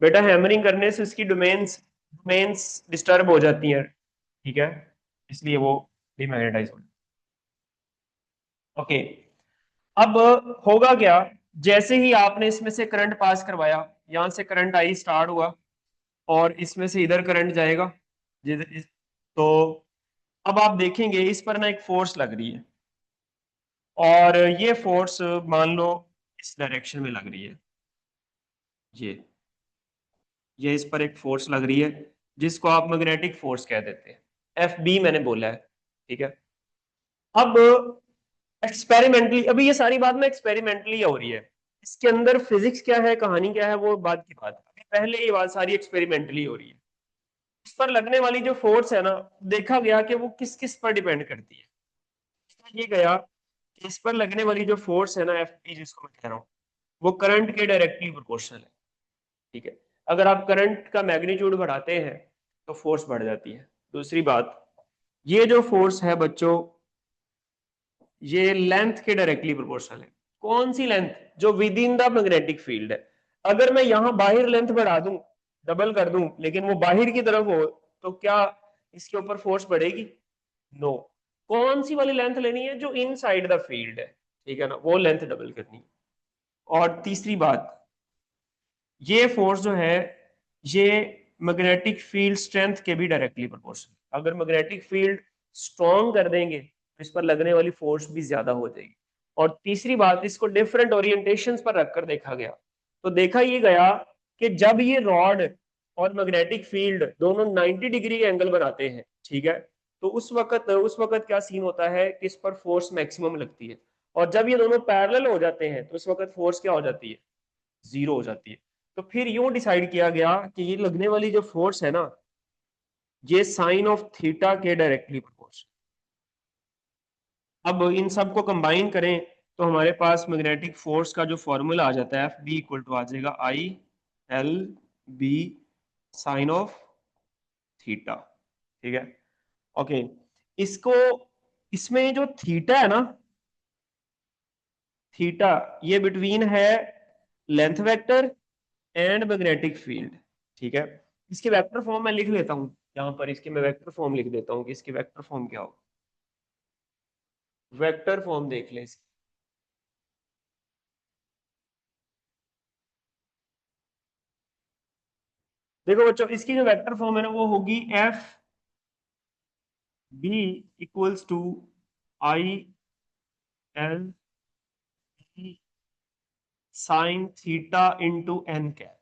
बेटा हैमरिंग करने से उसकी डोमेन्स डोमेन्स डिस्टर्ब हो जाती हैं, ठीक है, इसलिए वो डिमैग्नेटाइज हो। ओके, अब होगा क्या, जैसे ही आपने इसमें से करंट पास करवाया, यहां से करंट आई स्टार्ट हुआ और इसमें से इधर करंट जाएगा तो अब आप देखेंगे इस पर ना एक फोर्स लग रही है, और ये फोर्स मान लो इस डायरेक्शन में लग रही है, ये इस पर एक फोर्स लग रही है जिसको आप मैग्नेटिक फोर्स कह देते हैं, एफ बी मैंने बोला है, ठीक है। अब एक्सपेरिमेंटली, अभी ये सारी बात में एक्सपेरिमेंटली हो रही है, इसके अंदर फिजिक्स क्या है, कहानी क्या है, वो बात की बात है, अभी पहले ये बात सारी एक्सपेरिमेंटली हो रही है। इस पर लगने वाली जो फोर्स है ना, देखा गया कि वो किस किस पर डिपेंड करती है। ये गया कि इस पर लगने वाली जो फोर्स है ना, एफ पी जिसको मैं कह रहा हूँ, वो करंट के डायरेक्टली प्रोपोर्शनल है, ठीक है। अगर आप करंट का मैग्नीट्यूड बढ़ाते हैं तो फोर्स बढ़ जाती है। दूसरी बात, ये जो फोर्स है बच्चों, ये लेंथ के डायरेक्टली प्रोपोर्शनल है। कौन सी लेंथ? जो with in the magnetic field है। अगर मैं यहां बाहर लेंथ बढ़ा दूं, डबल कर दूं, लेकिन वो बाहर की तरफ हो, तो क्या इसके ऊपर फोर्स बढ़ेगी? नो। कौन सी वाली लेंथ लेनी है? जो इनसाइड द फील्ड है, ठीक है ना, वो लेंथ डबल करनी है। और तीसरी बात, ये फोर्स जो है, ये मैग्नेटिक फील्ड स्ट्रेंथ के भी डायरेक्टली प्रोपोर्शनल। अगर मैग्नेटिक फील्ड स्ट्रॉन्ग कर देंगे तो इस पर लगने वाली फोर्स भी ज्यादा हो जाएगी। और तीसरी बात, इसको डिफरेंट ओरिएंटेशंस पर रखकर देखा गया, तो देखा ये गया कि जब ये रॉड और मैग्नेटिक फील्ड दोनों 90 डिग्री एंगल बनाते हैं, ठीक है, तो उस वक्त क्या सीन होता है कि इस पर फोर्स मैक्सिमम लगती है। और जब ये दोनों पैरेलल हो जाते हैं तो इस वक्त फोर्स क्या हो जाती है? जीरो हो जाती है। तो फिर यूं डिसाइड किया गया कि ये लगने वाली जो फोर्स है ना, ये साइन ऑफ थीटा के डायरेक्टली प्रोपोर्शनल। अब इन सब को कंबाइन करें तो हमारे पास मैग्नेटिक फोर्स का जो फॉर्मूला आ जाता है, एफ बी इक्वल टू आ जाएगा I L B sine of theta, ठीक है। ओके, इसको, इसमें जो थीटा है ना, थीटा ये बिटवीन है length vector and magnetic field, ठीक है। इसके वेक्टर फॉर्म मैं लिख लेता हूं यहां पर, इसके मैं वेक्टर फॉर्म लिख देता हूं कि इसकी वेक्टर फॉर्म क्या होगा। वेक्टर फॉर्म देख लें इसकी। देखो बच्चों, इसकी जो वेक्टर फॉर्म है ना, वो होगी F B equals to I L sine theta into n cap,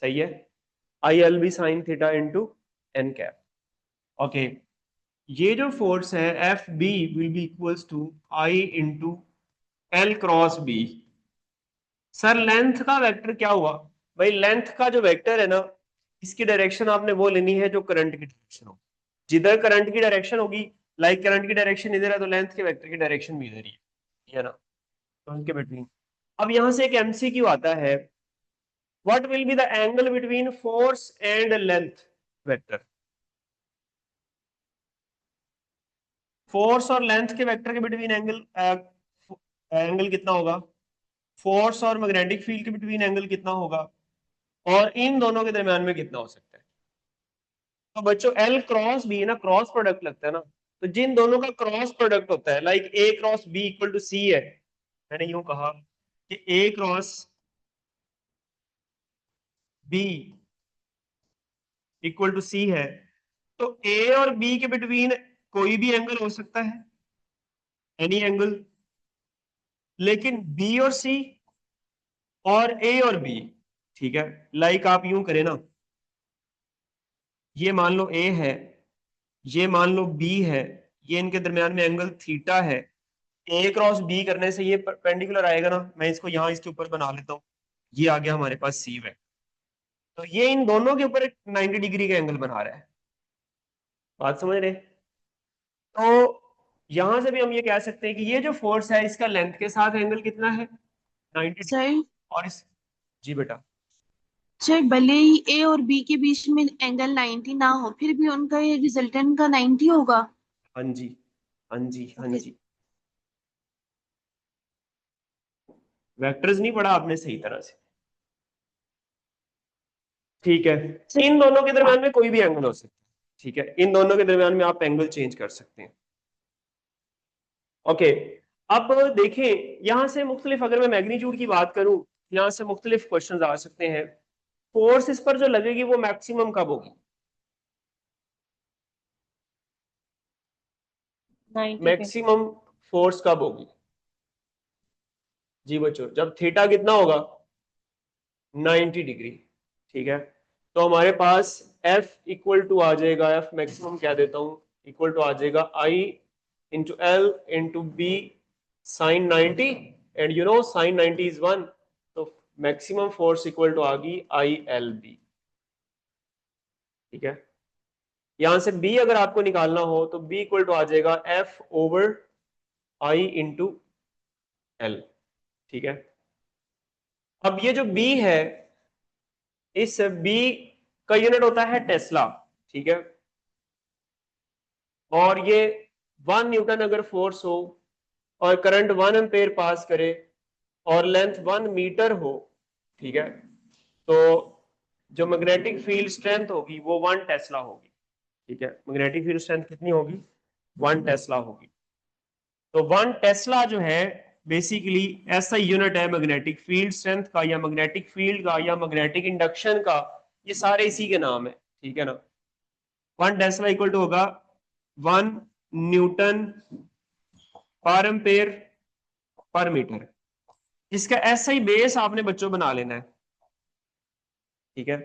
सही है, I L B sine theta into n cap. Okay, ये जो फोर्स है F B will be equals to I into L cross B. Sir length का vector क्या हुआ? भाई length का जो वेक्टर है ना, इसकी डायरेक्शन आपने वो लेनी है जो करंट की डायरेक्शन हो। जिधर करंट की डायरेक्शन होगी, लाइक करंट की डायरेक्शन इधर है, तो लेंथ के वेक्टर की डायरेक्शन भी इधर ही है ना, तो उनके बिटवीन। अब यहां से एक एमसीक्यू आता है, what will be the angle between force and length vector? Force और लेंथ के वेक्टर के बिटवीन एंगल, एंगल कितना होगा? फोर्स और मैग्नेटिक फील्ड के बिटवीन एंगल कितना होगा? और इन दोनों के दरमियान में कितना हो सकता है? तो बच्चों एल क्रॉस बी ना, क्रॉस प्रोडक्ट लगता है ना, तो जिन दोनों का क्रॉस प्रोडक्ट होता है, like A cross B equal to C है, मैंने यूं कहा कि A cross B equal to C है, तो ए और बी के बिटवीन कोई भी एंगल हो सकता है, एनी एंगल। लेकिन बी और सी और ए और बी, ठीक है, लाइक आप यूं करें ना, ये मान लो ए है, ये मान लो बी है, ये इनके दरमियान में एंगल थीटा है। ए क्रॉस बी करने से ये परपेंडिकुलर आएगा ना, मैं इसको यहां इसके ऊपर बना लेता हूँ, ये आ गया हमारे पास सी है। तो ये इन दोनों के ऊपर एक 90 डिग्री का एंगल बना रहा है, बात समझ रहे? तो यहां से भी हम ये कह सकते हैं कि ये जो फोर्स है इसका लेंथ के साथ एंगल कितना है, 90 डिग्री। सर और इस, जी बेटा, सर भले ही ए और बी के बीच में एंगल 90 ना हो, फिर भी उनका ये रिजल्टेंट का 90 होगा। हाँ जी, हाँ जी, हाँ ओके जी। वेक्टर्स नहीं पढ़ा आपने सही तरह से, ठीक है। सर। इन दोनों के हाँ दरमियान में कोई भी एंगल हो सकता है, ठीक है, इन दोनों के दरमियान में आप एंगल चेंज कर सकते हैं। ओके, अब देखें यहां से मुख्तलिफ, अगर मैं मैग्नीट्यूड की बात करूं, यहां से मुख्तलिफ क्वेश्चन आ सकते हैं। फोर्स इस पर जो लगेगी वो मैक्सिमम कब होगी? 90 पे। मैक्सिमम फोर्स कब होगी? जी बच्चों, जब थीटा कितना होगा, 90 डिग्री, ठीक है। तो हमारे पास F इक्वल टू आ जाएगा, F मैक्सिमम क्या देता हूं, इक्वल टू आ जाएगा I into L into B sine 90, and you know sine 90 is 1, तो मैक्सिमम फोर्स इक्वल टू आ गई ILB, ठीक है। यहां से B अगर आपको निकालना हो तो B इक्वल टू आ जाएगा F over I into L, ठीक है। अब ये जो B है, इस B का यूनिट होता है टेस्ला, ठीक है। और ये 1 न्यूटन अगर फोर्स हो और करंट 1 एम्पेयर पास करे और लेंथ 1 मीटर हो, ठीक है, तो जो मैग्नेटिक फील्ड स्ट्रेंथ होगी वो 1 टेस्ला होगी, ठीक है। मैग्नेटिक फील्ड स्ट्रेंथ कितनी होगी, 1 टेस्ला होगी। तो 1 टेस्ला जो है बेसिकली ऐसा यूनिट है मैग्नेटिक फील्ड स्ट्रेंथ का, या मैग्नेटिक फील्ड का, या मैग्नेटिक इंडक्शन का, ये सारे इसी के नाम है, ठीक है ना। 1 टेस्ला इक्वल टू होगा 1 न्यूटन पर एम्पेयर पर मीटर। इसका ऐसा ही बेस आपने बच्चों बना लेना है, ठीक है।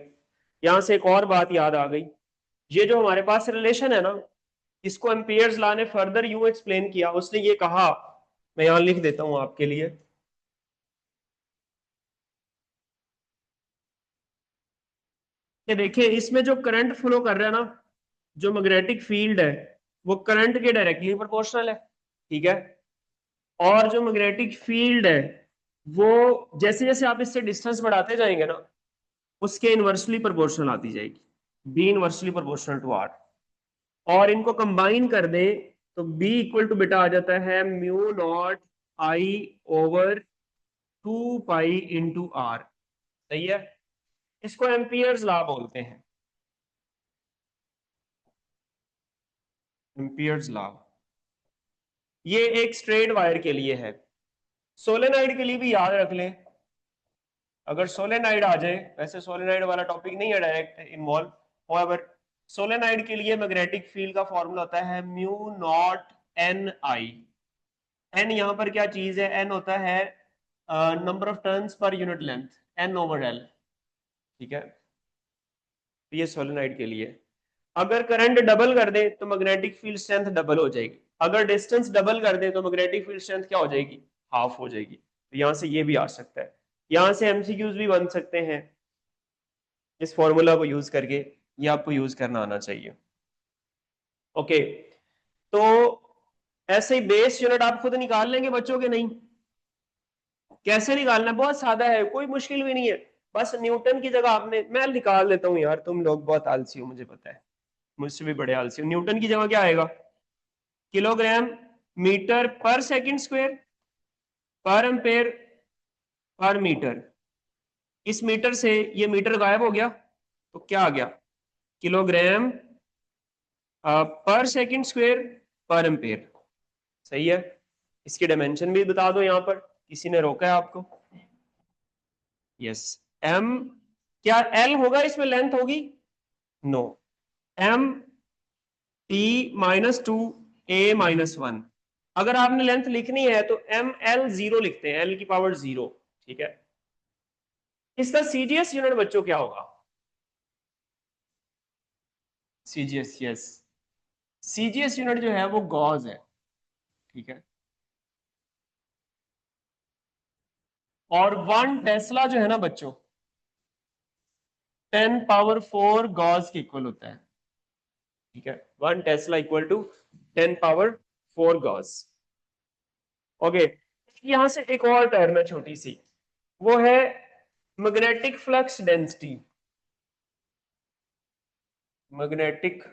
यहां से एक और बात याद आ गई, ये जो हमारे पास रिलेशन है ना, इसको एम्पियर्स लॉ ने फर्दर यूं एक्सप्लेन किया, उसने ये कहा, मैं यहां लिख देता हूं आपके लिए, कि देखिए इसमें जो करंट फ्लो कर रहा है ना, जो मैग्नेटिक फील्ड है वो करंट के डायरेक्टली प्रोपोर्शनल है, ठीक है। और जो मैग्नेटिक फील्ड है वो जैसे जैसे आप इससे डिस्टेंस बढ़ाते जाएंगे ना, उसके इनवर्सली प्रोपोर्शनल आती जाएगी, B inversely proportional to R. और इनको कंबाइन कर दे तो बी इक्वल टू बेटा आ जाता है mu naught I over 2 pi into R, सही है। इसको एम्पियर्स लॉ बोलते हैं, एम्पियर्स लॉ। ये एक स्ट्रेट वायर के लिए है, सोलेनॉइड के लिए भी याद रख लें। अगर सोलेनाइड आ जाए, वैसे सोलेनाइड वाला टॉपिक नहीं है डायरेक्ट इन्वॉल्व, होwever सोलेनाइड के लिए मैग्नेटिक फील्ड का फॉर्मूला होता है mu naught n I. N यहाँ पर क्या चीज है, एन होता है नंबर ऑफ टर्न्स पर unit length, n over L, ठीक है। तो ये सोलेनाइड के लिए। अगर करंट डबल कर दे तो मैग्नेटिक फील्ड स्ट्रेंथ डबल हो जाएगी, अगर डिस्टेंस डबल कर दे तो मैग्नेटिक फील्ड स्ट्रेंथ क्या हो जाएगी, हाफ हो जाएगी। तो यहां से ये भी आ सकता है, यहां से एमसीक्यूज भी बन सकते हैं इस फॉर्मूला को यूज करके, ये आपको यूज करना आना चाहिए। ओके, तो ऐसे ही बेस यूनिट आप खुद निकाल लेंगे बच्चों के, नहीं? कैसे निकालना है, बहुत सादा है, कोई मुश्किल भी नहीं है। बस न्यूटन की जगह आपने, मैं निकाल देता हूं यार, तुम लोग बहुत आलसी हो मुझे पता है, मुझसे भी बड़े आलसी हो। न्यूटन की जगह क्या आएगा, किलोग्राम मीटर पर सेकंड स्क्वायर पर एम्पेयर पर मीटर। इस मीटर से ये मीटर गायब हो गया तो क्या आ गया, किलोग्राम पर सेकंड स्क्वायर पर एम्पेयर, सही है। इसकी डायमेंशन भी बता दो, यहां पर किसी ने रोका है आपको? यस, एम, क्या एल होगा इसमें, लेंथ होगी? No, M T minus two A minus one. अगर आपने लेंथ लिखनी है तो एम एल जीरो लिखते हैं, एल की पावर जीरो, ठीक है। इसका सीजीएस यूनिट बच्चों क्या होगा, सीजीएस, यस, सीजीएस यूनिट जो है वो गॉज है, ठीक है। और 1 टेस्ला जो है ना बच्चों, 10 पावर 4 गॉज के इक्वल होता है, ठीक है, 1 tesla equal to 10⁴ gauss. Okay, यहां से एक और टर्म है छोटी सी, वो है magnetic flux density. Magnetic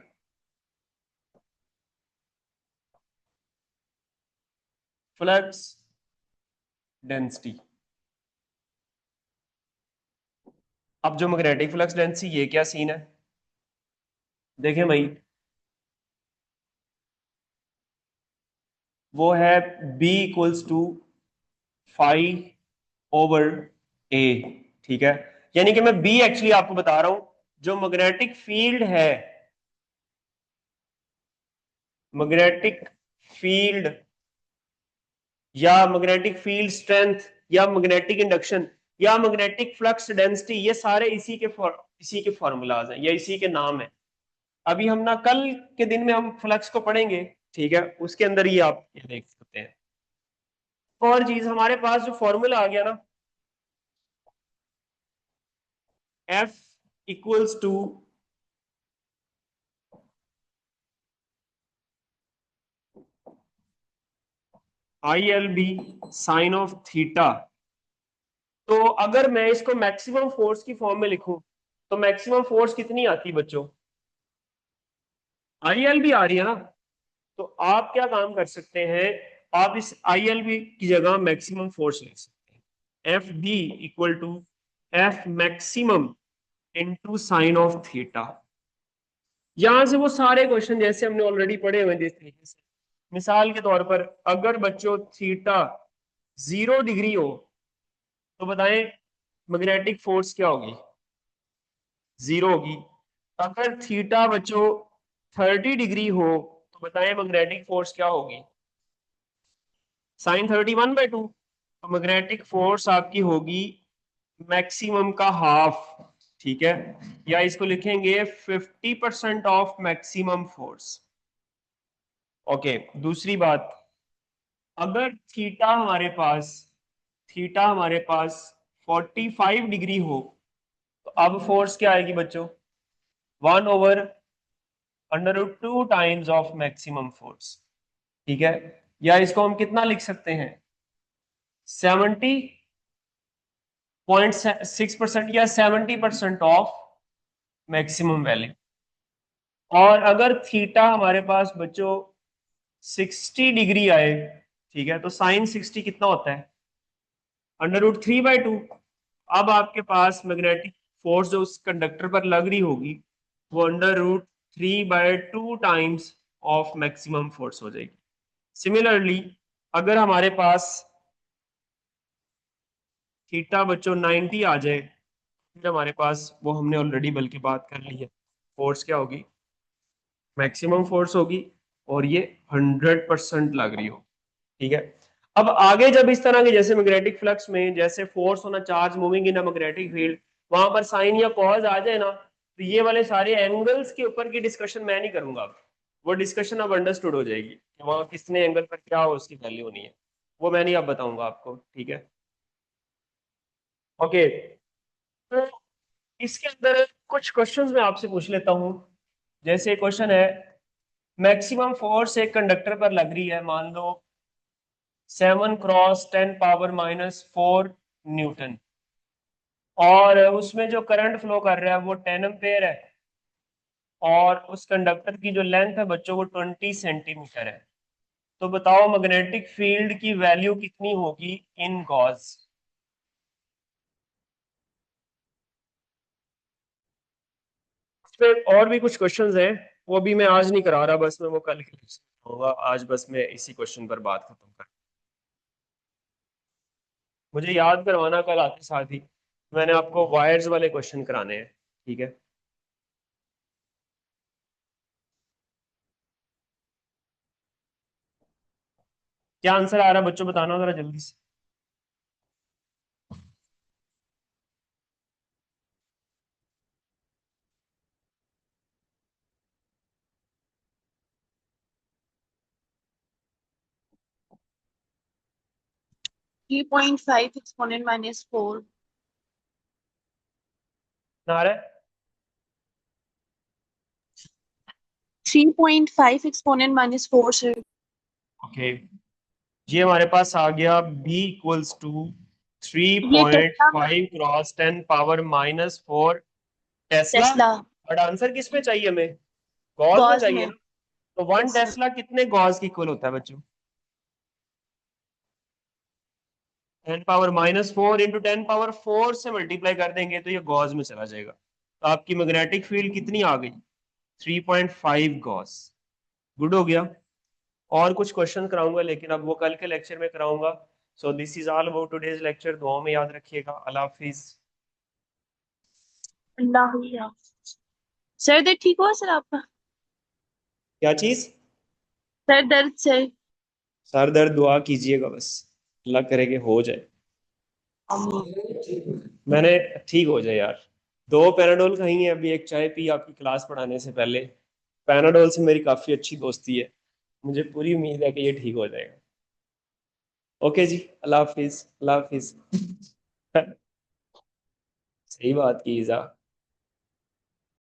flux density. अब जो मैग्नेटिक फ्लक्स डेंसिटी, ये क्या सीन है, देखें भाई, वो है B इक्वल्स टू 5/A, ठीक है। यानी कि मैं B एक्चुअली आपको बता रहा हूं, जो मैग्नेटिक फील्ड है, मैग्नेटिक फील्ड या मैग्नेटिक फील्ड स्ट्रेंथ या मैग्नेटिक इंडक्शन या मैग्नेटिक फ्लक्स डेंसिटी, ये सारे इसी के फॉर्मूलाज हैं या इसी के नाम है। अभी हम ना कल के दिन में हम फ्लक्स को पढ़ेंगे, ठीक है, उसके अंदर ही आप ये देख सकते हैं। और चीज, हमारे पास जो फॉर्मूला आ गया ना, F equals to ILB sine of theta. तो अगर मैं इसको मैक्सिमम फोर्स की फॉर्म में लिखूं, तो मैक्सिमम फोर्स कितनी आती है बच्चों, ILB आ रही है ना। तो आप क्या काम कर सकते हैं, आप इस ILB की जगह मैक्सिमम फोर्स लिख सकते हैं, FB equal to F maximum into sine of theta. यहां से वो सारे क्वेश्चन जैसे हमने ऑलरेडी पढ़े हुए हैं जिस तरीके से, मिसाल के तौर पर अगर बच्चों थीटा 0 डिग्री हो, तो बताएं मैग्नेटिक फोर्स क्या होगी, 0 होगी। अगर थीटा बच्चों 30 डिग्री हो, तो बताएं मैग्नेटिक फोर्स क्या होगी, साइन 31/2। तो मैग्नेटिक फोर्स आपकी होगी मैक्सिमम का हाफ, ठीक है, या इसको लिखेंगे 50% ऑफ मैक्सिमम फोर्स। ओके, दूसरी बात, अगर थीटा हमारे पास 45 डिग्री हो, तो अब फोर्स क्या आएगी बच्चों, 1/√2 टाइम्स ऑफ मैक्सिमम फोर्स, ठीक है। या इसको हम कितना लिख सकते हैं, 70.6% या 70% ऑफ मैक्सिमम वैल्यू। और अगर थीटा हमारे पास बच्चों 60 डिग्री आए, ठीक है, तो साइन 60 कितना होता है, √3/2। अब आपके पास मैग्नेटिक फोर्स जो उस कंडक्टर पर लग रही होगी, वो √3/2 टाइम्स ऑफ मैक्सिमम फोर्स हो जाएगी। सिमिलरली अगर हमारे पास थीटा बच्चों 90 आ जाए, फिर हमारे पास, वो हमने ऑलरेडी बल्कि बात कर ली है, फोर्स क्या होगी, मैक्सिमम फोर्स होगी, और ये 100% लग रही हो, ठीक है। अब आगे जब इस तरह के, जैसे मैग्नेटिक फ्लक्स में जैसे फोर्स होना, charge moving in a magnetic field, वहां पर साइन या कॉज आ जाए ना, तो ये वाले सारे एंगल्स के ऊपर की डिस्कशन मैं नहीं करूंगा अब, वो डिस्कशन अब अंडरस्टूड हो जाएगी कि वहां किसने एंगल पर क्या हो, उसकी वैल्यू होनी है, वो मैं नहीं अब बताऊंगा आपको, ठीक है। ओके, तो इसके अंदर कुछ क्वेश्चंस मैं आपसे पूछ लेता हूं। जैसे क्वेश्चन है, मैक्सिमम फोर्स एक कंडक्टर पर लग रही है, मान लो 7 × 10⁻⁴ न्यूटन, और उसमें जो करंट फ्लो कर रहा है वो 10 एम्पेयर है, और उस कंडक्टर की जो लेंथ है बच्चों वो 20 सेंटीमीटर है। तो बताओ मैग्नेटिक फील्ड की वैल्यू कितनी होगी इन गॉस। फिर और भी कुछ क्वेश्चंस हैं, वो भी मैं आज नहीं करा रहा, बस मैं वो कल के लिए होगा, आज बस मैं इसी क्वेश्चन पर बात खत्म कर, मुझे याद करवाना कल आते साथ ही, मैंने आपको वायर्स वाले क्वेश्चन कराने हैं, ठीक है। क्या आंसर आ रहा है बच्चों, बताना जरा जल्दी से। Three point five exponent -4। ना आ रहा है, 3.5 एक्सपोनेंट -4 सर। ओके, ये हमारे पास आ गया b इक्वल्स टू ये Tesla 3.5 cross 10 power -4 Tesla. Tesla but answer किस में चाहिए हमें? गॉस में गॉस चाहिए में। ना। तो 1 यस सर। टेस्ला कितने गॉस की इक्वल होता है बच्चों? 10 पावर -4 इंटू 10 पावर 4 से मल्टीप्लाई कर देंगे तो ये गॉस में चला जाएगा। तो आपकी मैग्नेटिक फील्ड कितनी आ गई? 3.5 गॉस। गुड हो गया। और कुछ क्वेश्चन कराऊंगा लेकिन अब वो कल के लेक्चर में कराऊंगा। So this is all about today's lecture. दुआ में याद रखिएगा। अल्लाह हाफिज। अल्लाह हाफिज़। सर दर्द ठीक हुआ सर आपका? क्या चीज? सर दर्द से? सर दर्द दुआ कीजिएगा बस, अल्लाह करे कि हो जाए। मैंने ठीक हो जाए यार। 2 पैराडोल खाई है अभी, एक चाय पी आपकी क्लास पढ़ाने से पहले। पैनाडोल से मेरी काफी अच्छी दोस्ती है, मुझे पूरी उम्मीद है कि ये ठीक हो जाएगा। ओके जी, अल्लाह हाफिज। अल्लाह हाफिज। सही बात की ईजा।